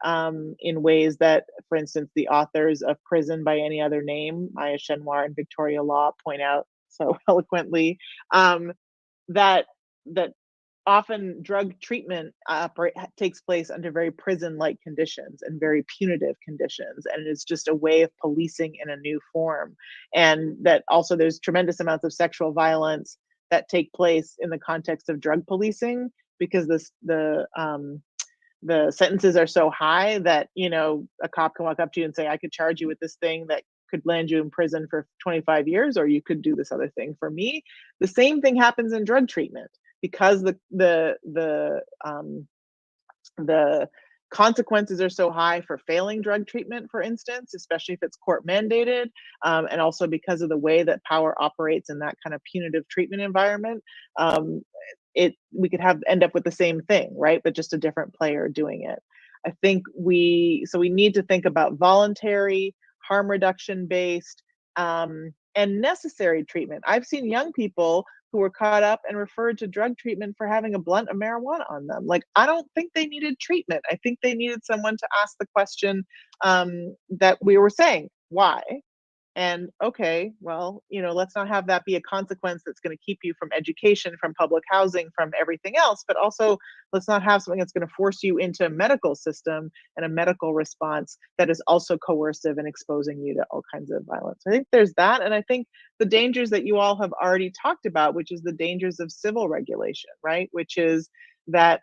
S8: in ways that, for instance, the authors of Prison by Any Other Name, Maya Chenwar and Victoria Law, point out so eloquently, that often drug treatment takes place under very prison-like conditions and very punitive conditions, and it's just a way of policing in a new form. And that also there's tremendous amounts of sexual violence that take place in the context of drug policing, because the sentences are so high that, you know, a cop can walk up to you and say, I could charge you with this thing that could land you in prison for 25 years, or you could do this other thing for me. The same thing happens in drug treatment, because the consequences are so high for failing drug treatment, for instance, especially if it's court mandated, and also because of the way that power operates in that kind of punitive treatment environment, we could end up with the same thing, right? But just a different player doing it. I think we need to think about voluntary, harm reduction based, and necessary treatment. I've seen young people who were caught up and referred to drug treatment for having a blunt of marijuana on them. Like, I don't think they needed treatment. I think they needed someone to ask the question that we were saying, why? And okay, well, you know, let's not have that be a consequence that's going to keep you from education, from public housing, from everything else. But also, let's not have something that's going to force you into a medical system and a medical response that is also coercive and exposing you to all kinds of violence. I think there's that. And I think the dangers that you all have already talked about, which is the dangers of civil regulation, right? Which is that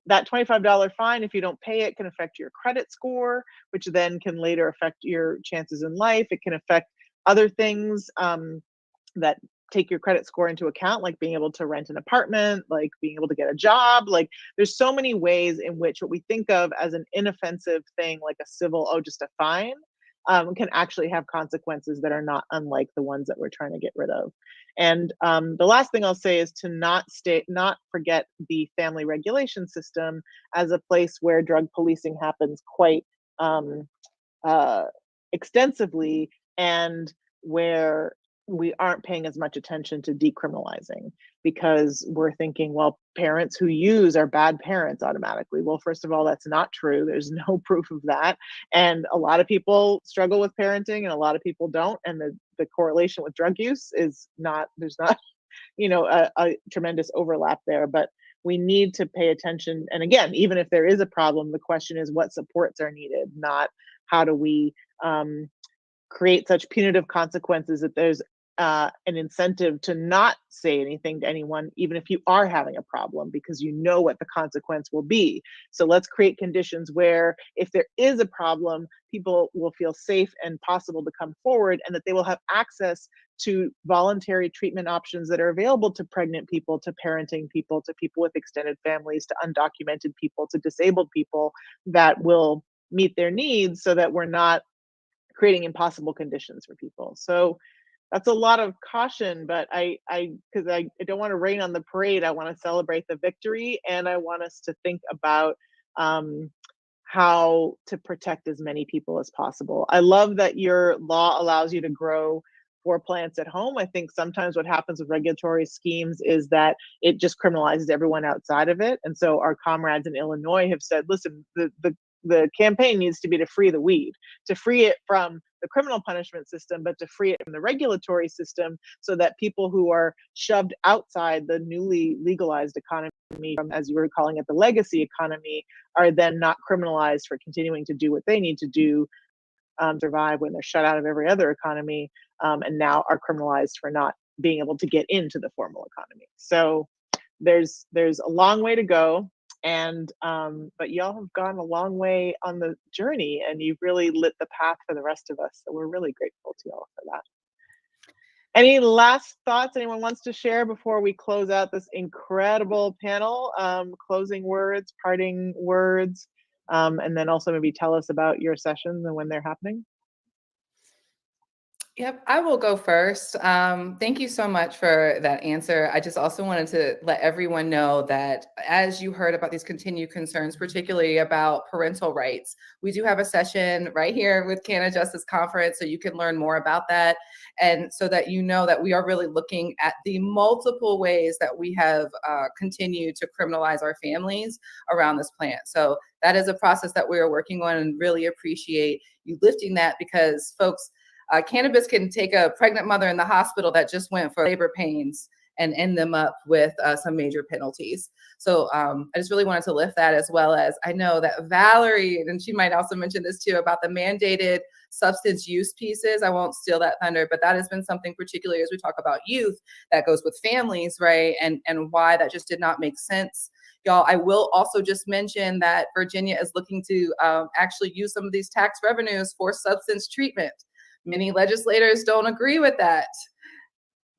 S8: $25 fine, if you don't pay it, can affect your credit score, which then can later affect your chances in life. It can affect other things that take your credit score into account, like being able to rent an apartment, like being able to get a job. Like, there's so many ways in which what we think of as an inoffensive thing, like a civil, just a fine, can actually have consequences that are not unlike the ones that we're trying to get rid of. And the last thing I'll say is to not forget the family regulation system as a place where drug policing happens quite extensively, and where we aren't paying as much attention to decriminalizing, because we're thinking, well, parents who use are bad parents automatically. Well, first of all, that's not true. There's no proof of that. And a lot of people struggle with parenting and a lot of people don't. And the correlation with drug use is there's not, a tremendous overlap there. But we need to pay attention. And again, even if there is a problem, the question is what supports are needed, not how do we create such punitive consequences that there's an incentive to not say anything to anyone, even if you are having a problem, because you know what the consequence will be. So let's create conditions where if there is a problem, people will feel safe and possible to come forward, and that they will have access to voluntary treatment options that are available to pregnant people, to parenting people, to people with extended families, to undocumented people, to disabled people, that will meet their needs, so that we're not creating impossible conditions for people. So that's a lot of caution, but because I don't want to rain on the parade. I want to celebrate the victory, and I want us to think about how to protect as many people as possible. I love that your law allows you to grow for plants at home. I think sometimes what happens with regulatory schemes is that it just criminalizes everyone outside of it. And so our comrades in Illinois have said, listen, the campaign needs to be to free the weed, to free it from the criminal punishment system, but to free it from the regulatory system so that people who are shoved outside the newly legalized economy, as you were calling it, the legacy economy, are then not criminalized for continuing to do what they need to do, survive when they're shut out of every other economy, and now are criminalized for not being able to get into the formal economy. So there's a long way to go, and but y'all have gone a long way on the journey, and you've really lit the path for the rest of us. So we're really grateful to y'all for that. Any last thoughts anyone wants to share before we close out this incredible panel? Closing words, parting words, and then also maybe tell us about your sessions and when they're happening.
S9: Yep, I will go first. Thank you so much for that answer. I just also wanted to let everyone know that as you heard about these continued concerns, particularly about parental rights, we do have a session right here with CannaJustice Conference, so you can learn more about that. And so that you know that we are really looking at the multiple ways that we have continued to criminalize our families around this plant. So that is a process that we are working on, and really appreciate you lifting that, because folks, cannabis can take a pregnant mother in the hospital that just went for labor pains and end them up with some major penalties. So I just really wanted to lift that, as well as I know that Valerie, and she might also mention this too, about the mandated substance use pieces. I won't steal that thunder, but that has been something, particularly as we talk about youth, that goes with families, right? And why that just did not make sense. Y'all, I will also just mention that Virginia is looking to actually use some of these tax revenues for substance treatment. Many legislators don't agree with that.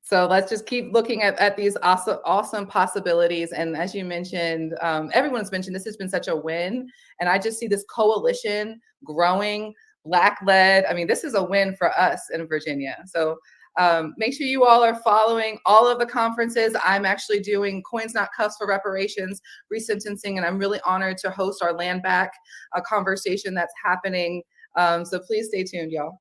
S9: So let's just keep looking at these awesome possibilities. And as you mentioned, everyone's mentioned, this has been such a win. And I just see this coalition growing, Black-led. I mean, this is a win for us in Virginia. So make sure you all are following all of the conferences. I'm actually doing Coins Not Cuffs for reparations, resentencing, and I'm really honored to host our land back conversation that's happening. So please stay tuned, y'all.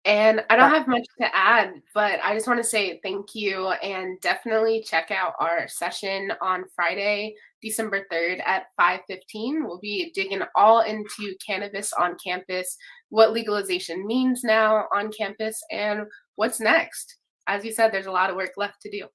S10: And I don't have much to add, but I just want to say thank you, and definitely check out our session on Friday, December 3rd at 5:15. We'll be digging all into cannabis on campus, what legalization means now on campus, and what's next. As you said, there's a lot of work left to do.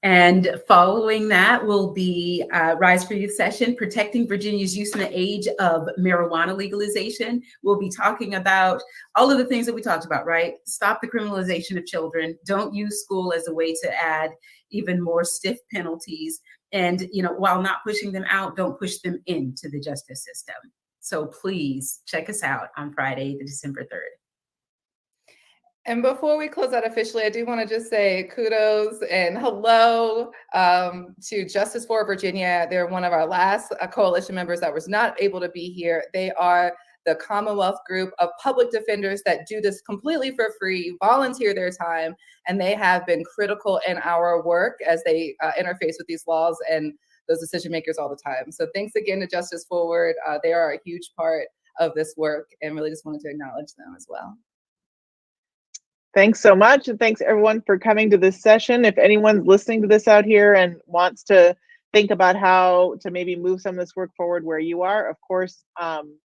S3: And following that will be Rise for Youth session, Protecting Virginia's Youth in the Age of Marijuana Legalization. We'll be talking about all of the things that we talked about, right? Stop the criminalization of children. Don't use school as a way to add even more stiff penalties. And, you know, while not pushing them out, don't push them into the justice system. So please check us out on Friday, December 3rd.
S9: And before we close out officially, I do want to just say kudos and hello to Justice for Virginia. They're one of our last coalition members that was not able to be here. They are the Commonwealth group of public defenders that do this completely for free, volunteer their time, and they have been critical in our work as they interface with these laws and those decision makers all the time. So thanks again to Justice Forward. They are a huge part of this work, and really just wanted to acknowledge them as well.
S8: Thanks so much, and thanks everyone for coming to this session. If anyone's listening to this out here and wants to think about how to maybe move some of this work forward where you are, of course,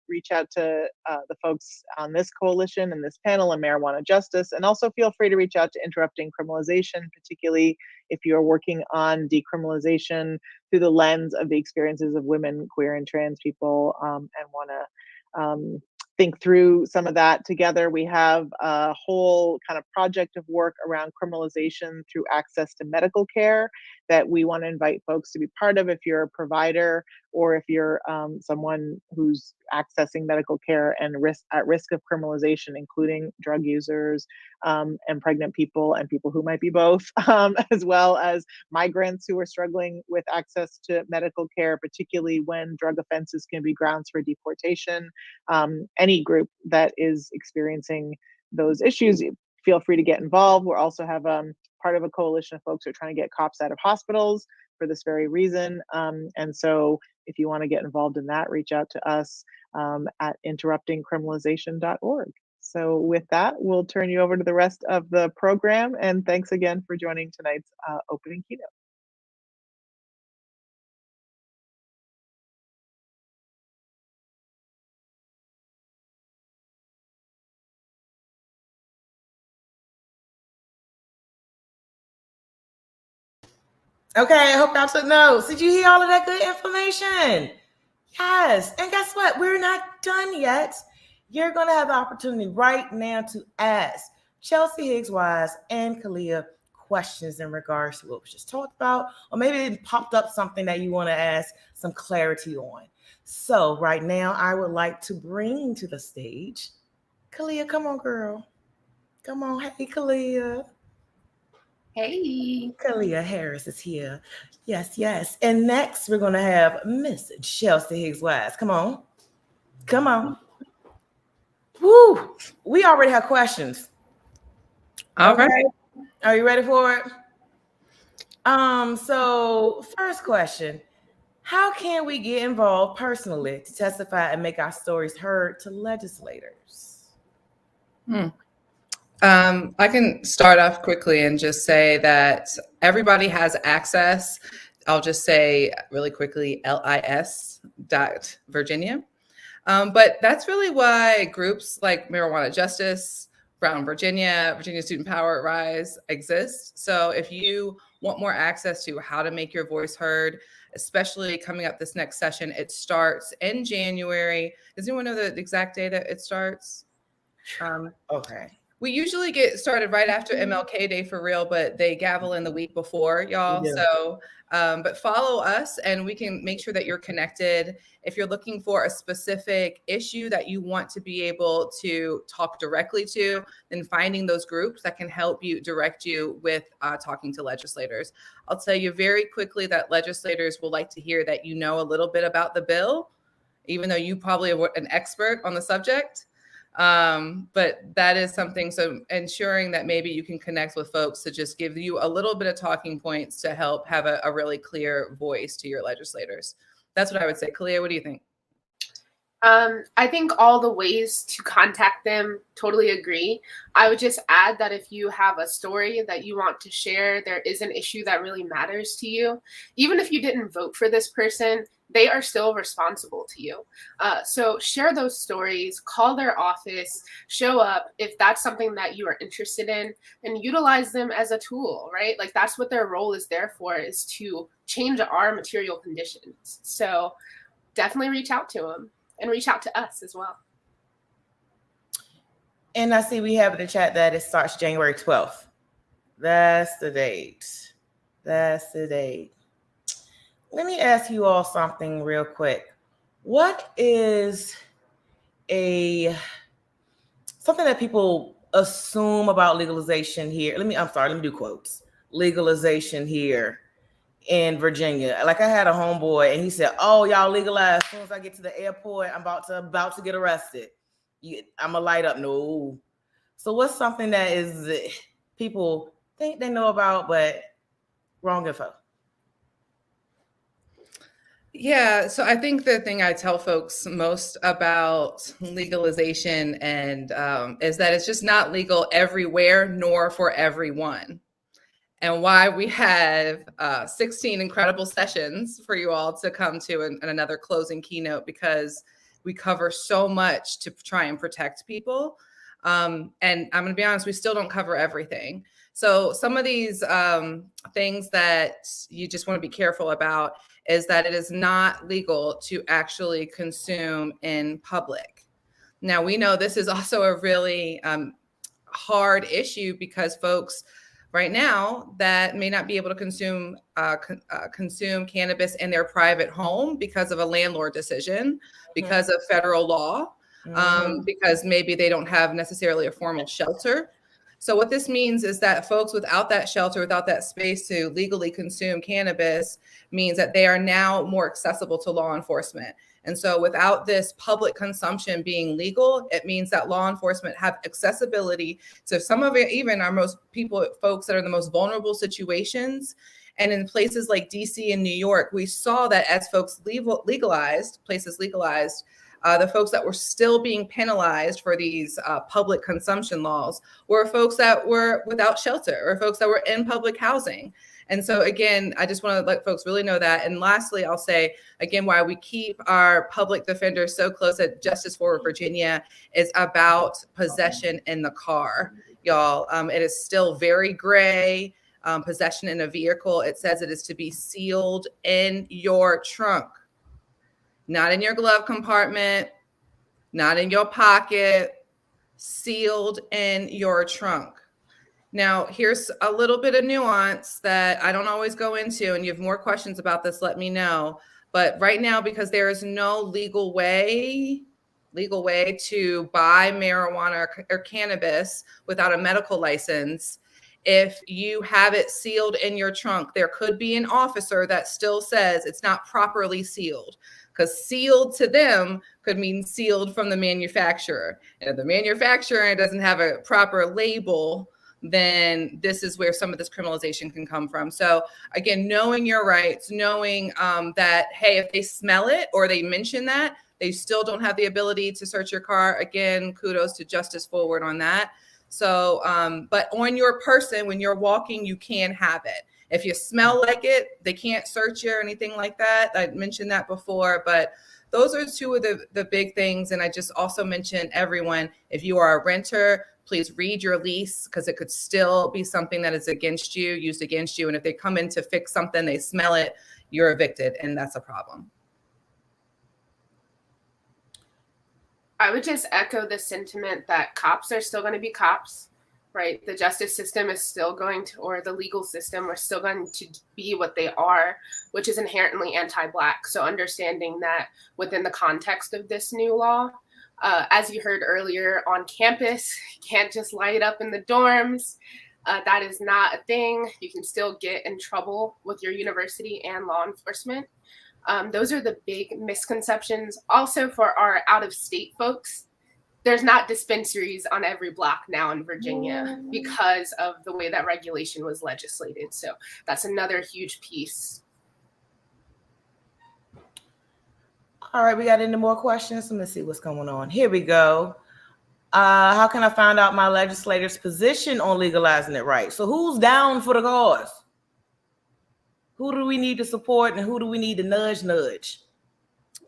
S8: reach out to the folks on this coalition and this panel and Marijuana Justice, and also feel free to reach out to Interrupting Criminalization, particularly if you are working on decriminalization through the lens of the experiences of women, queer, and trans people, and want to think through some of that together. We have a whole kind of project of work around criminalization through access to medical care that we want to invite folks to be part of if you're a provider or if you're someone who's accessing medical care and at risk of criminalization, including drug users and pregnant people and people who might be both, as well as migrants who are struggling with access to medical care, particularly when drug offenses can be grounds for deportation. Any group that is experiencing those issues, feel free to get involved. We also have part of a coalition of folks who are trying to get cops out of hospitals. for this very reason. And so if you want to get involved in that, reach out to us at interruptingcriminalization.org. So with that, we'll turn you over to the rest of the program. And thanks again for joining tonight's opening keynote.
S7: Okay, I hope y'all took notes. Did you hear all of that good information? Yes. And guess what? We're not done yet. You're going to have the opportunity right now to ask Chelsea Higgs-Wise and Kalia questions in regards to what was just talked about, or maybe it popped up something that you want to ask some clarity on. So right now, I would like to bring to the stage Kalia. Come on, girl. Come on. Hey, Kalia.
S10: Hey.
S7: Kalia Harris is here. Yes, yes. And next, we're going to have Miss Chelsea Higgs-Wise. Come on. Come on. Woo! We already have questions.
S9: All right.
S7: Are you ready for it? So first question, how can we get involved personally to testify and make our stories heard to legislators?
S9: I can start off quickly and just say that everybody has access. I'll just say really quickly, lis.virginia. But that's really why groups like Marijuana Justice, Brown Virginia, Virginia Student Power Rise exist. So if you want more access to how to make your voice heard, especially coming up this next session, it starts in January. Does anyone know the exact day that it starts?
S7: Okay.
S9: We usually get started right after MLK Day for real, but they gavel in the week before, y'all.
S7: Yeah.
S9: So, but follow us and we can make sure that you're connected. If you're looking for a specific issue that you want to be able to talk directly to, then finding those groups that can help you direct you with talking to legislators. I'll tell you very quickly that legislators will like to hear that you know a little bit about the bill, even though you probably are an expert on the subject. But that is something, so ensuring that maybe you can connect with folks to just give you a little bit of talking points to help have a really clear voice to your legislators. That's what I would say. Kalia, what do you think?
S10: I think all the ways to contact them, totally agree. I would just add that if you have a story that you want to share, there is an issue that really matters to you, even if you didn't vote for this person, they are still responsible to you. So share those stories, call their office, show up if that's something that you are interested in, and utilize them as a tool, right? Like that's what their role is there for, is to change our material conditions. So definitely reach out to them and reach out to us as well.
S7: And I see we have in the chat that it starts January 12th. That's the date. That's the date. Let me ask you all something real quick. What is something that people assume about legalization here? Let me do quotes. Legalization here in Virginia. Like I had a homeboy and he said, "Oh, y'all legalize. As soon as I get to the airport, I'm about to get arrested. I'm a light up." No. So what's something that is people think they know about, but wrong info?
S9: Yeah, so I think the thing I tell folks most about legalization and is that it's just not legal everywhere, nor for everyone. And why we have 16 incredible sessions for you all to come to and another closing keynote, because we cover so much to try and protect people. And I'm going to be honest, we still don't cover everything. So some of these things that you just want to be careful about is that it is not legal to actually consume in public. Now, we know this is also a really hard issue because folks right now that may not be able to consume cannabis in their private home because of a landlord decision, because of federal law, because maybe they don't have necessarily a formal shelter. So what this means is that folks without that shelter, without that space to legally consume cannabis, means that they are now more accessible to law enforcement. And so without this public consumption being legal, it means that law enforcement have accessibility to some of it, even our folks that are in the most vulnerable situations. And in places like DC and New York, we saw that as folks legalized, the folks that were still being penalized for these public consumption laws were folks that were without shelter or folks that were in public housing. And so again, I just want to let folks really know that. And lastly, I'll say again, why we keep our public defenders so close at Justice Forward Virginia is about possession in the car, y'all. It is still very gray. Possession in a vehicle, it says it is to be sealed in your trunk, not in your glove compartment, not in your pocket, sealed in your trunk. Now, here's a little bit of nuance that I don't always go into, and you have more questions about this, let me know. But right now, because there is no legal way to buy marijuana or cannabis without a medical license, if you have it sealed in your trunk, there could be an officer that still says it's not properly sealed, because sealed to them could mean sealed from the manufacturer. And if the manufacturer doesn't have a proper label, then this is where some of this criminalization can come from. So again, knowing your rights, knowing that, hey, if they smell it or they mention that, they still don't have the ability to search your car. Again, kudos to Justice Forward on that. So, but on your person, when you're walking, you can have it. If you smell like it, they can't search you or anything like that. I mentioned that before, but those are two of the big things. And I just also mentioned everyone, if you are a renter, please read your lease, because it could still be something that is against you, used against you. And if they come in to fix something, they smell it, you're evicted, and that's a problem.
S10: I would just echo the sentiment that cops are still going to be cops, right? The justice system is still going to, or the legal system are still going to be what they are, which is inherently anti-Black. So understanding that within the context of this new law, as you heard earlier, on campus, you can't just light up in the dorms. That is not a thing. You can still get in trouble with your university and law enforcement. Those are the big misconceptions. Also, for our out-of-state folks, there's not dispensaries on every block now in Virginia because of the way that regulation was legislated. So that's another huge piece.
S7: All right, we got any more questions? Let me see what's going on. Here we go. How can I find out my legislator's position on legalizing it right? So who's down for the cause? Who do we need to support and who do we need to nudge?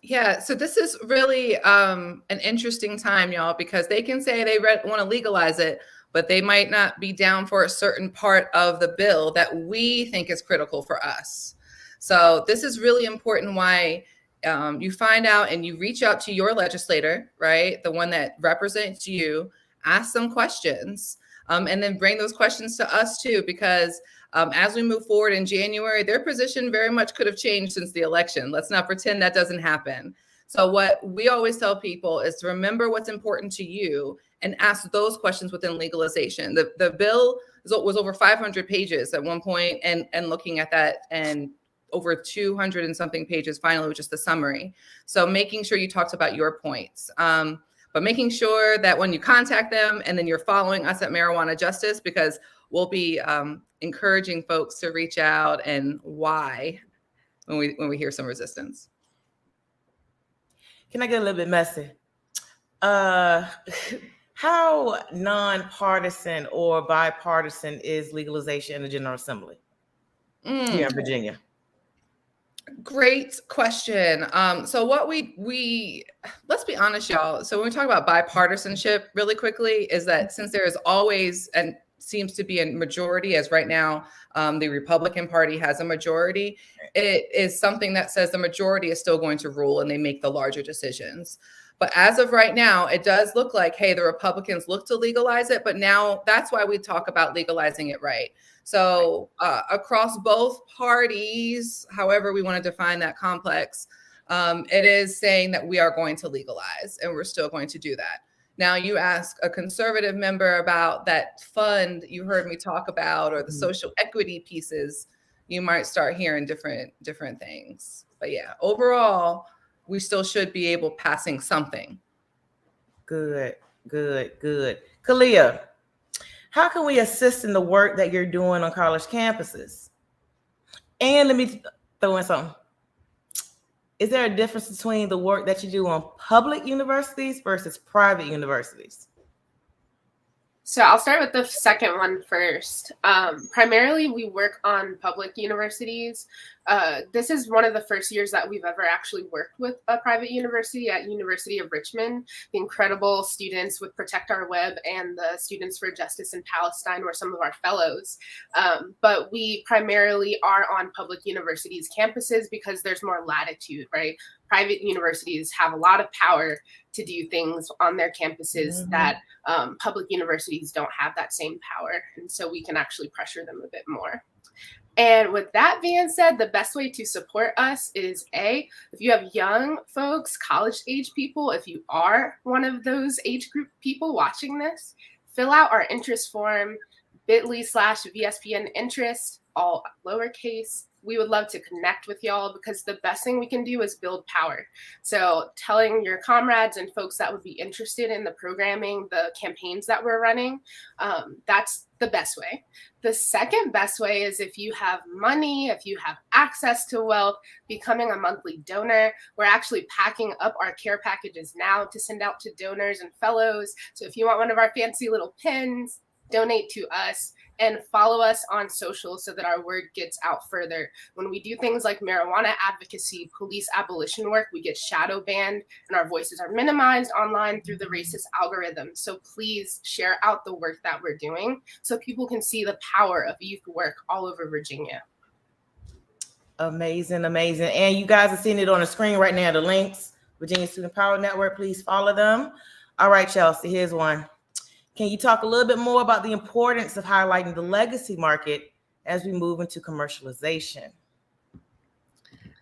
S9: Yeah, so this is really an interesting time, y'all, because they can say they want to legalize it, but they might not be down for a certain part of the bill that we think is critical for us. So this is really important why you find out and you reach out to your legislator, right? The one that represents you, ask some questions, and then bring those questions to us too, because as we move forward in January, their position very much could have changed since the election. Let's not pretend that doesn't happen. So what we always tell people is to remember what's important to you and ask those questions within legalization. The bill was over 500 pages at one point, and looking at that, and over 200 and something pages finally with just the summary. So making sure you talked about your points. But making sure that when you contact them and then you're following us at Marijuana Justice, because we'll be encouraging folks to reach out and why when we hear some resistance.
S7: Can I get a little bit messy? How nonpartisan or bipartisan is legalization in the General Assembly here in Virginia?
S9: Great question. So what we let's be honest, y'all. So when we talk about bipartisanship really quickly, is that since there is always and seems to be a majority, as right now the Republican Party has a majority, it is something that says the majority is still going to rule and they make the larger decisions. But as of right now, it does look like, hey, the Republicans look to legalize it, but now that's why we talk about legalizing it right. So across both parties, however we want to define that complex, it is saying that we are going to legalize and we're still going to do that. Now you ask a conservative member about that fund you heard me talk about or the social equity pieces, you might start hearing different things. But yeah, overall, we still should be able passing something.
S7: Good. Kalia, how can we assist in the work that you're doing on college campuses? And let me throw in something. Is there a difference between the work that you do on public universities versus private universities?
S10: So I'll start with the second one first. Primarily, we work on public universities. This is one of the first years that we've ever actually worked with a private university at University of Richmond. The incredible students with Protect Our Web and the Students for Justice in Palestine were some of our fellows. But we primarily are on public universities' campuses because there's more latitude, right? Private universities have a lot of power to do things on their campuses that public universities don't have that same power. And so we can actually pressure them a bit more. And with that being said, the best way to support us is if you have young folks, college age people, if you are one of those age group people watching this, fill out our interest form, bit.ly/VSPN interest, all lowercase. We would love to connect with y'all because the best thing we can do is build power. So telling your comrades and folks that would be interested in the programming, the campaigns that we're running, that's the best way. The second best way is if you have money, if you have access to wealth, becoming a monthly donor. We're actually packing up our care packages now to send out to donors and fellows. So if you want one of our fancy little pins, donate to us and follow us on social so that our word gets out further. When we do things like marijuana advocacy, police abolition work, we get shadow banned and our voices are minimized online through the racist algorithm. So please share out the work that we're doing so people can see the power of youth work all over Virginia.
S7: Amazing, amazing. And you guys are seeing it on the screen right now, the links. Virginia Student Power Network, please follow them. All right, Chelsea, here's one. Can you talk a little bit more about the importance of highlighting the legacy market as we move into commercialization?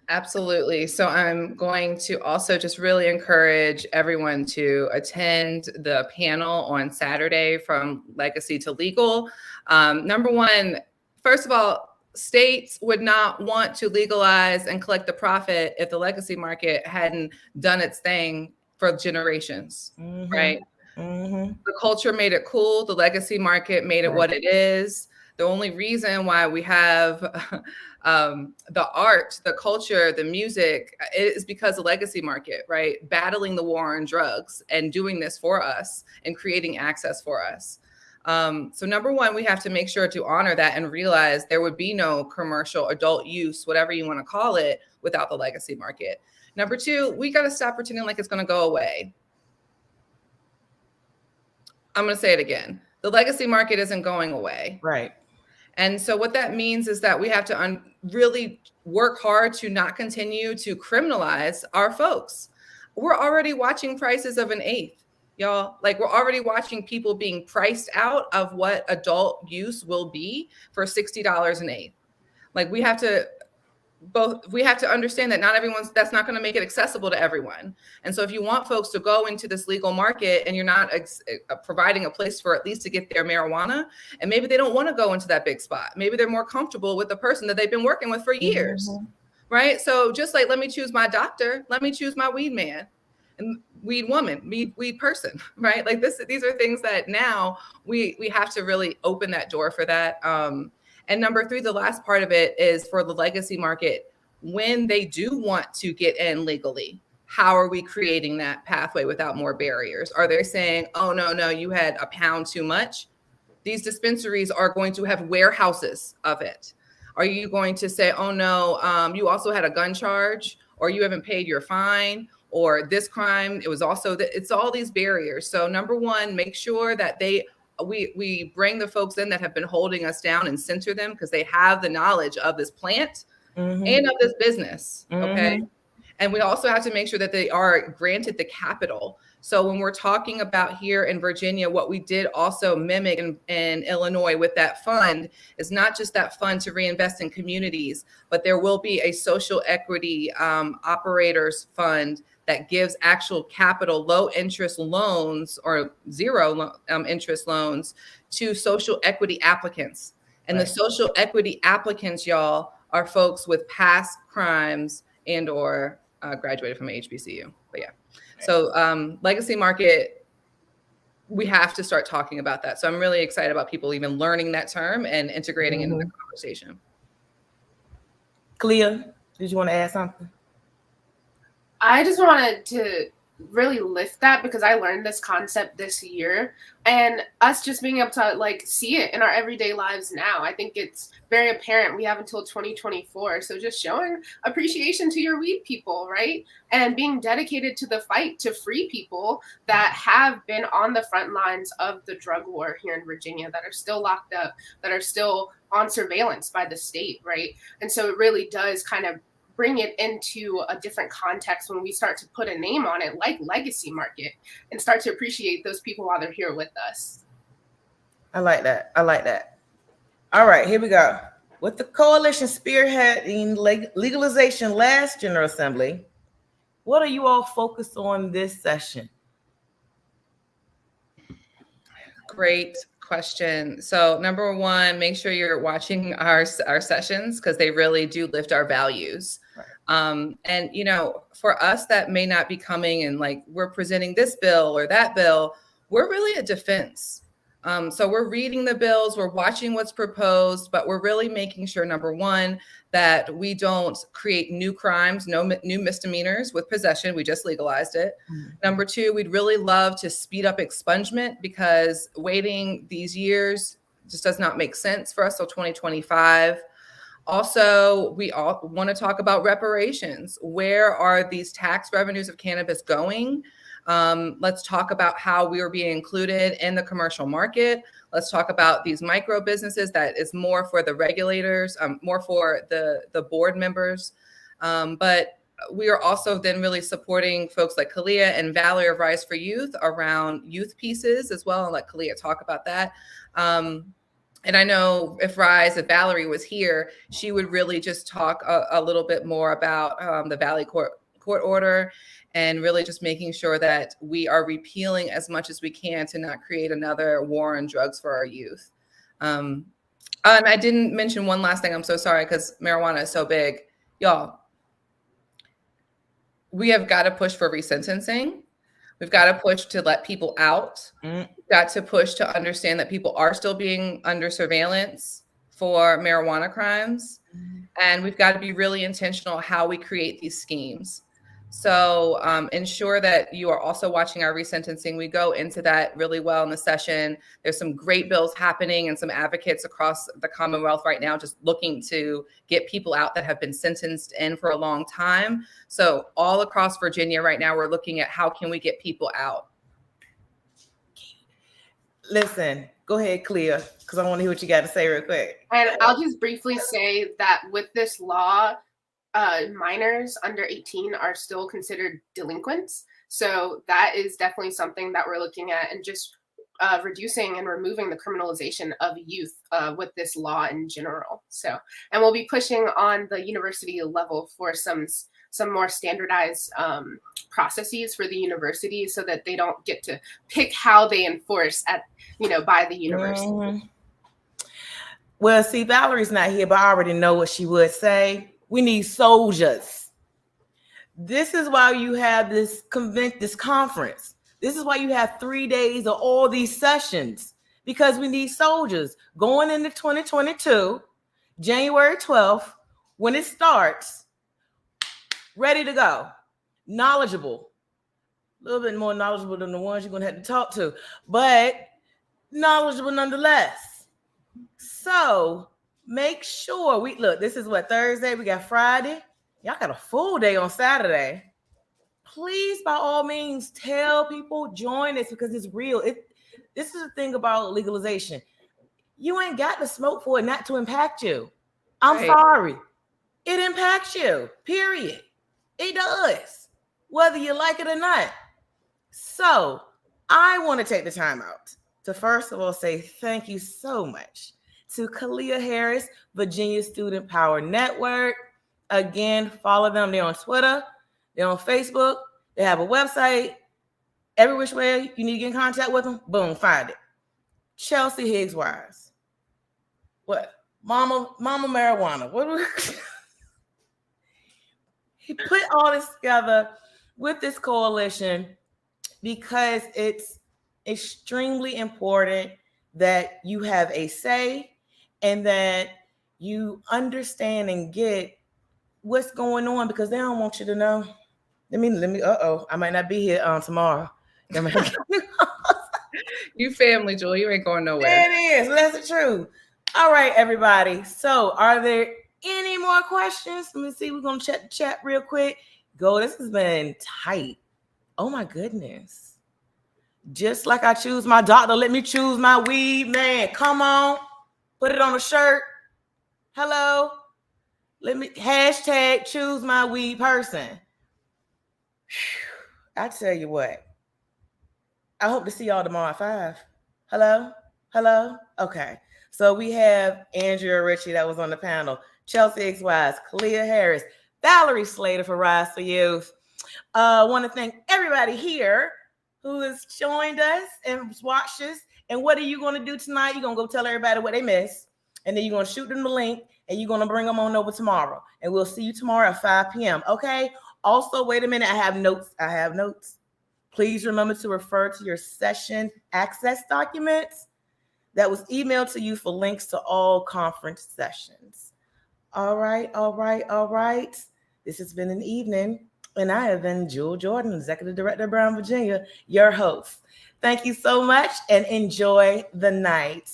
S9: Absolutely. So I'm going to also just really encourage everyone to attend the panel on Saturday from Legacy to Legal. Number one, first of all, states would not want to legalize and collect the profit if the legacy market hadn't done its thing for generations, right? The culture made it cool. The legacy market made it what it is. The only reason why we have the art, the culture, the music is because the legacy market, right? Battling the war on drugs and doing this for us and creating access for us. So number one, we have to make sure to honor that and realize there would be no commercial adult use, whatever you want to call it, without the legacy market. Number two, we got to stop pretending like it's going to go away. I'm going to say it again. The legacy market isn't going away.
S7: Right.
S9: And so what that means is that we have to really work hard to not continue to criminalize our folks. We're already watching prices of an eighth, y'all. Like, we're already watching people being priced out of what adult use will be for $60 an eighth. Like, we have to understand that that's not going to make it accessible to everyone. And so if you want folks to go into this legal market and you're not providing a place for at least to get their marijuana, and maybe they don't want to go into that big spot. Maybe they're more comfortable with the person that they've been working with for years, right? So just like, let me choose my doctor, let me choose my weed man and weed woman, weed person, right? Like these are things that now we have to really open that door for that. And number three, the last part of it is for the legacy market. When they do want to get in legally, how are we creating that pathway without more barriers? Are they saying, oh, no, you had a pound too much? These dispensaries are going to have warehouses of it. Are you going to say, oh, no, you also had a gun charge, or you haven't paid your fine, or this crime, it was also, it's all these barriers. So number one, make sure that we bring the folks in that have been holding us down and censor them because they have the knowledge of this plant and of this business, okay? And we also have to make sure that they are granted the capital. So when we're talking about here in Virginia, what we did also mimic in Illinois with that fund is not just that fund to reinvest in communities, but there will be a social equity operators fund that gives actual capital, low interest loans or zero interest loans to social equity applicants. And the social equity applicants, y'all, are folks with past crimes and or graduated from a HBCU. But yeah, so legacy market, we have to start talking about that. So I'm really excited about people even learning that term and integrating it into the conversation.
S7: Clea, did you want to add something?
S10: I just wanted to really lift that because I learned this concept this year, and us just being able to like see it in our everyday lives now. I think it's very apparent. We have until 2024. So just showing appreciation to your weed people, right? And being dedicated to the fight to free people that have been on the front lines of the drug war here in Virginia, that are still locked up, that are still on surveillance by the state, right? And so it really does kind of bring it into a different context when we start to put a name on it, like legacy market, and start to appreciate those people while they're here with us.
S7: I like that. I like that. All right, here we go. With the coalition spearheading legalization last General Assembly, what are you all focused on this session?
S9: Great question. So number one, make sure you're watching our sessions because they really do lift our values. Right. And, you know, for us that may not be coming and like we're presenting this bill or that bill, we're really a defense. So we're reading the bills, we're watching what's proposed, but we're really making sure, number one, that we don't create new crimes, no new misdemeanors with possession. We just legalized it. Mm-hmm. Number two, we'd really love to speed up expungement because waiting these years just does not make sense for us till 2025. Also, we all want to talk about reparations. Where are these tax revenues of cannabis going? Let's talk about how we are being included in the commercial market. Let's talk about these micro businesses that is more for the regulators, more for the board members. But we are also then really supporting folks like Kalia and Valerie of Rise for Youth around youth pieces as well. And let Kalia talk about that. And I know if Valerie was here, she would really just talk a little bit more about the Valley court order and really just making sure that we are repealing as much as we can to not create another war on drugs for our youth. And I didn't mention one last thing. I'm so sorry because marijuana is so big. Y'all, we have got to push for resentencing. We've got to push to let people out. We've got to push to understand that people are still being under surveillance for marijuana crimes. And we've got to be really intentional how we create these schemes. So ensure that you are also watching our resentencing. We go into that really well in the session. There's some great bills happening and some advocates across the Commonwealth right now just looking to get people out that have been sentenced in for a long time. So all across Virginia right now, we're looking at how can we get people out.
S7: Listen, go ahead, Clea, because I want to hear what you got to say real quick.
S10: And I'll just briefly say that with this law, minors under 18 are still considered delinquents. So that is definitely something that we're looking at and just reducing and removing the criminalization of youth with this law in general. So, and we'll be pushing on the university level for some more standardized processes for the university so that they don't get to pick how they enforce by the university.
S7: Mm-hmm. Well, see, Valerie's not here, but I already know what she would say. We need soldiers. This is why you have this conference. This is why you have 3 days of all these sessions, because we need soldiers going into 2022, January 12th, when it starts, ready to go, knowledgeable, a little bit more knowledgeable than the ones you're going to have to talk to, but knowledgeable nonetheless. So make sure this is what, Thursday, we got Friday. Y'all got a full day on Saturday. Please, by all means, tell people, join us because it's real. This is the thing about legalization. You ain't got to smoke for it not to impact you. I'm sorry. It impacts you, period. It does, whether you like it or not. So I want to take the time out to first of all say thank you so much to Kalia Harris, Virginia Student Power Network. Again, follow them. They're on Twitter. They're on Facebook. They have a website. Every which way you need to get in contact with them, boom, find it. Chelsea Higgs Wise. What? Mama Marijuana. He put all this together with this coalition because it's extremely important that you have a say and that you understand and get what's going on because they don't want you to know. Let me, I might not be here tomorrow.
S9: You family, Jewel. You ain't going nowhere.
S7: There it is. That's the truth. All right, everybody. So are there any more questions? Let me see. We're going to check the chat real quick. Go. This has been tight. Oh, my goodness. Just like I choose my doctor, let me choose my weed. Man, come on. Put it on a shirt. Hello. Let me hashtag choose my weed person. I tell you what. I hope to see y'all tomorrow at 5. Hello? Hello? Okay. So we have Andrea Ritchie that was on the panel, Chelsea X Wise, Kalia Harris, Valerie Slater for Rise for Youth. I want to thank everybody here who has joined us and watched us. And what are you going to do tonight? You're going to go tell everybody what they missed. And then you're going to shoot them the link and you're going to bring them on over tomorrow. And we'll see you tomorrow at 5 p.m. Okay? Also, wait a minute. I have notes. Please remember to refer to your session access documents that was emailed to you for links to all conference sessions. All right. This has been an evening, and I have been Jewel Jordan, Executive Director of Brown, Virginia, your host. Thank you so much, and enjoy the night.